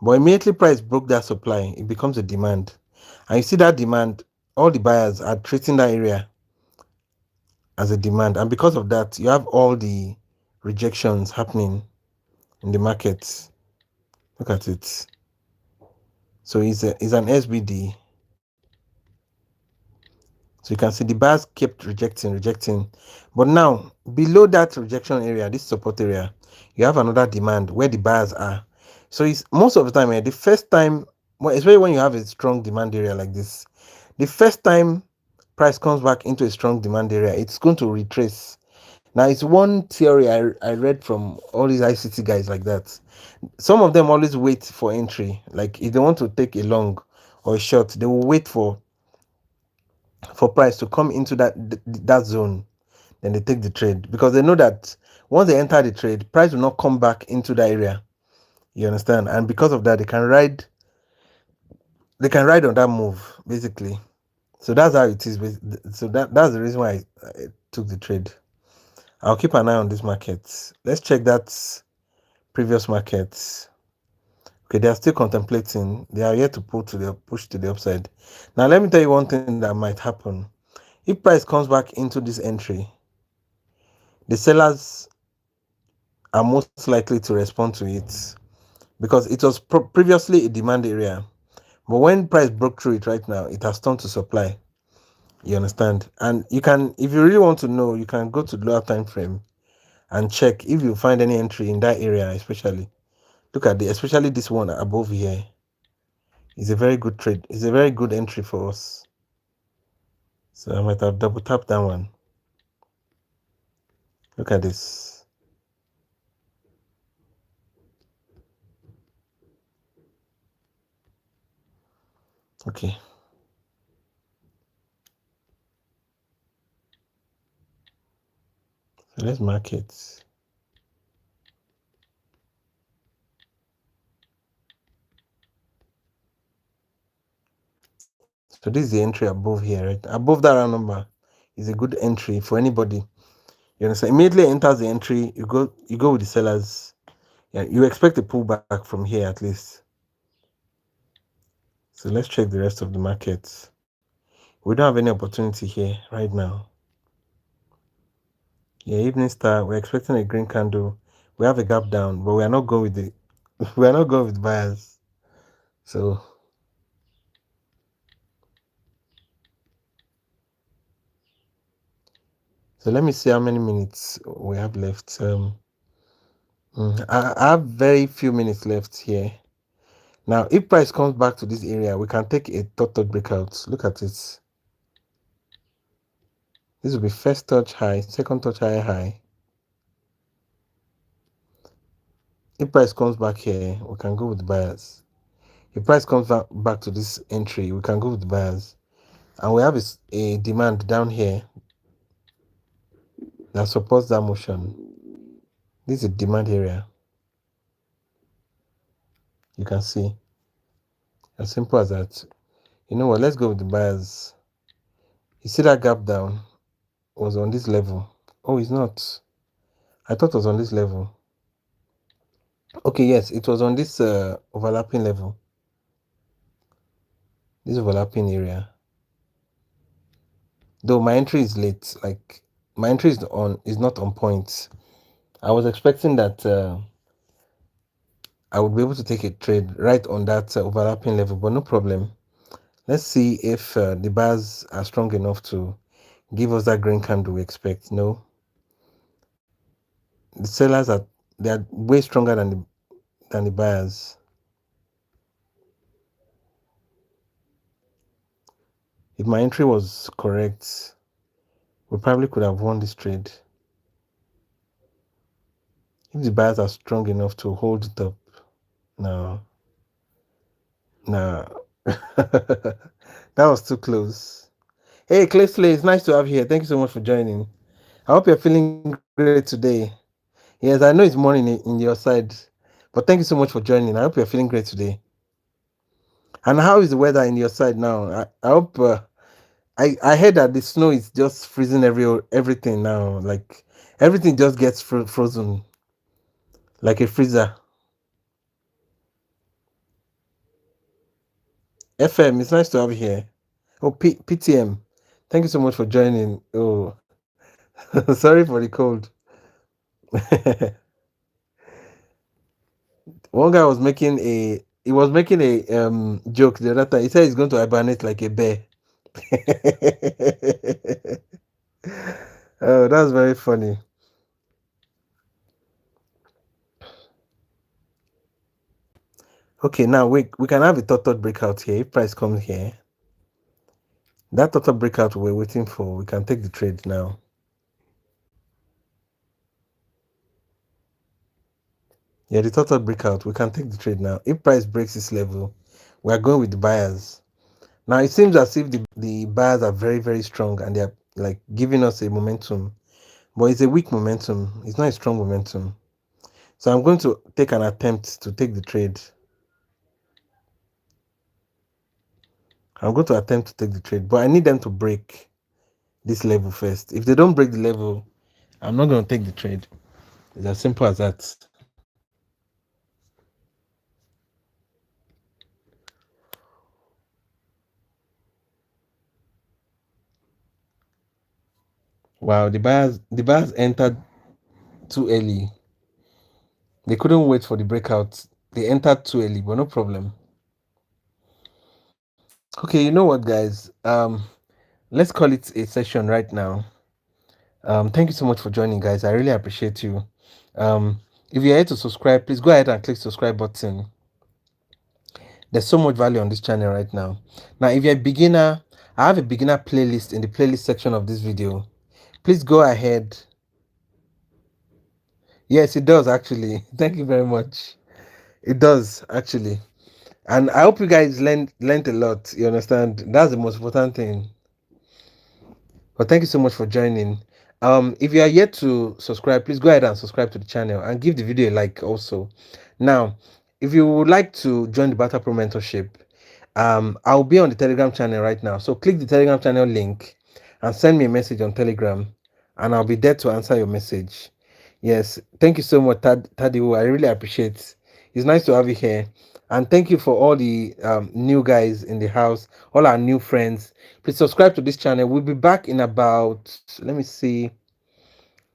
But immediately price broke that supply, it becomes a demand. And you see that demand, all the buyers are treating that area as a demand. And because of that, you have all the rejections happening in the market. Look at it. So it's an SBD. So you can see the buyers kept rejecting. But now, below that rejection area, this support area, you have another demand where the buyers are. So it's most of the time, the first time, well, especially when you have a strong demand area like this, the first time price comes back into a strong demand area, it's going to retrace. Now, it's one theory I read from all these ICT guys like that. Some of them always wait for entry. Like if they want to take a long or a short, they will wait for price to come into that zone, then they take the trade because they know that once they enter the trade, price will not come back into that area. You understand? And because of that, they can ride on that move basically. So that's how it is. So that's the reason why I took the trade. I'll keep an eye on this market. Let's check that previous market. Okay, they are still contemplating. They are yet to push to the upside. Now let me tell you one thing that might happen. If price comes back into this entry, the sellers are most likely to respond to it because it was previously a demand area. But when price broke through it right now, it has turned to supply. You understand? And you can, if you really want to know, you can go to the lower time frame and check if you find any entry in that area, especially. Look at especially this one above here. It's a very good trade. It's a very good entry for us. So I might have double tapped that one. Look at this. Okay. So let's mark it. So this is the entry above here, right? Above that round number is a good entry for anybody. You understand? Immediately enters the entry, you go with the sellers. Yeah, you expect a pullback from here at least. So let's check the rest of the markets. We don't have any opportunity here right now. Yeah, evening star, we're expecting a green candle. We have a gap down, but we are not going with we are not going with buyers. So let me see how many minutes we have left. I have very few minutes left here. Now, if price comes back to this area, we can take a third breakout. Look at it. This will be first touch high, second touch high. If price comes back here, we can go with buyers. If price comes back to this entry, we can go with buyers. And we have a demand down here that supports that motion. This is a demand area. You can see. As simple as that. You know what? Let's go with the buyers. You see that gap down was on this level. Oh, it's not. I thought it was on this level. Okay, yes, it was on this overlapping level. This overlapping area. Though my entry is late, like my entry is not on point. I was expecting that I would be able to take a trade right on that overlapping level, but no problem. Let's see if the bars are strong enough to give us that green candle we expect. No, the sellers are way stronger than the buyers. If my entry was correct, we probably could have won this trade. If the buyers are strong enough to hold it up. No, no. That was too close. Hey, Claysley, it's nice to have you here. Thank you so much for joining. I hope you're feeling great today. Yes, I know it's morning in your side, but thank you so much for joining. I hope you're feeling great today. And how is the weather in your side now? I hope I heard that the snow is just freezing everything now. Like everything just gets frozen like a freezer. FM, it's nice to have you here. Oh, PTM, thank you so much for joining. Oh, sorry for the cold. One guy was making a he was making a joke the other time. He said he's going to hibernate like a bear. Oh, that's very funny. Okay, now we can have a thought breakout here. If price comes here, that thought breakout we're waiting for, we can take the trade now. Yeah, the thought breakout, we can take the trade now. If price breaks this level, we are going with the buyers. Now it seems as if the buyers are very, very strong and they're like giving us a momentum. But it's a weak momentum. It's not a strong momentum. So I'm going to take an attempt to take the trade. I'm going to attempt to take the trade, but I need them to break this level first. If they don't break the level, I'm not going to take the trade. It's as simple as that. Wow, the buyers entered too early. They couldn't wait for the breakout. They entered too early, but no problem. Okay, you know what, guys? Let's call it a session right now. Thank you so much for joining, guys. I really appreciate you. If you're here to subscribe, please go ahead and click subscribe button. There's so much value on this channel right now. Now, if you're a beginner, I have a beginner playlist in the playlist section of this video. Please go ahead. Yes, it does actually. Thank you very much. It does actually. And I hope you guys learned a lot. You understand? That's the most important thing. But thank you so much for joining. If you are yet to subscribe, please go ahead and subscribe to the channel and give the video a like also. Now, if you would like to join the Barter-Pro mentorship, I'll be on the Telegram channel right now. So click the Telegram channel link and send me a message on Telegram, and I'll be there to answer your message. Yes, thank you so much, Tadiwo. I really appreciate it. It's nice to have you here. And thank you for all the new guys in the house, all our new friends. Please subscribe to this channel. We'll be back in about, let me see,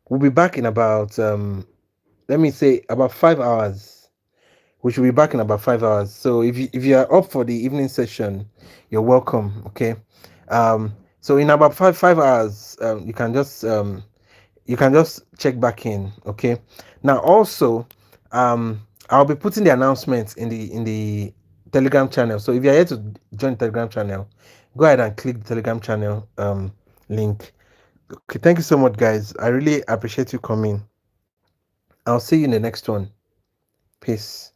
we'll be back in about, let me say, about 5 hours. We should be back in about 5 hours. So if you are up for the evening session, you're welcome. Okay. So in about five hours, you can just check back in. Okay. Now also, I'll be putting the announcements in the Telegram channel. So if you're here to join the Telegram channel, go ahead and click the Telegram channel link. Okay, thank you so much, guys. I really appreciate you coming. I'll see you in the next one. Peace.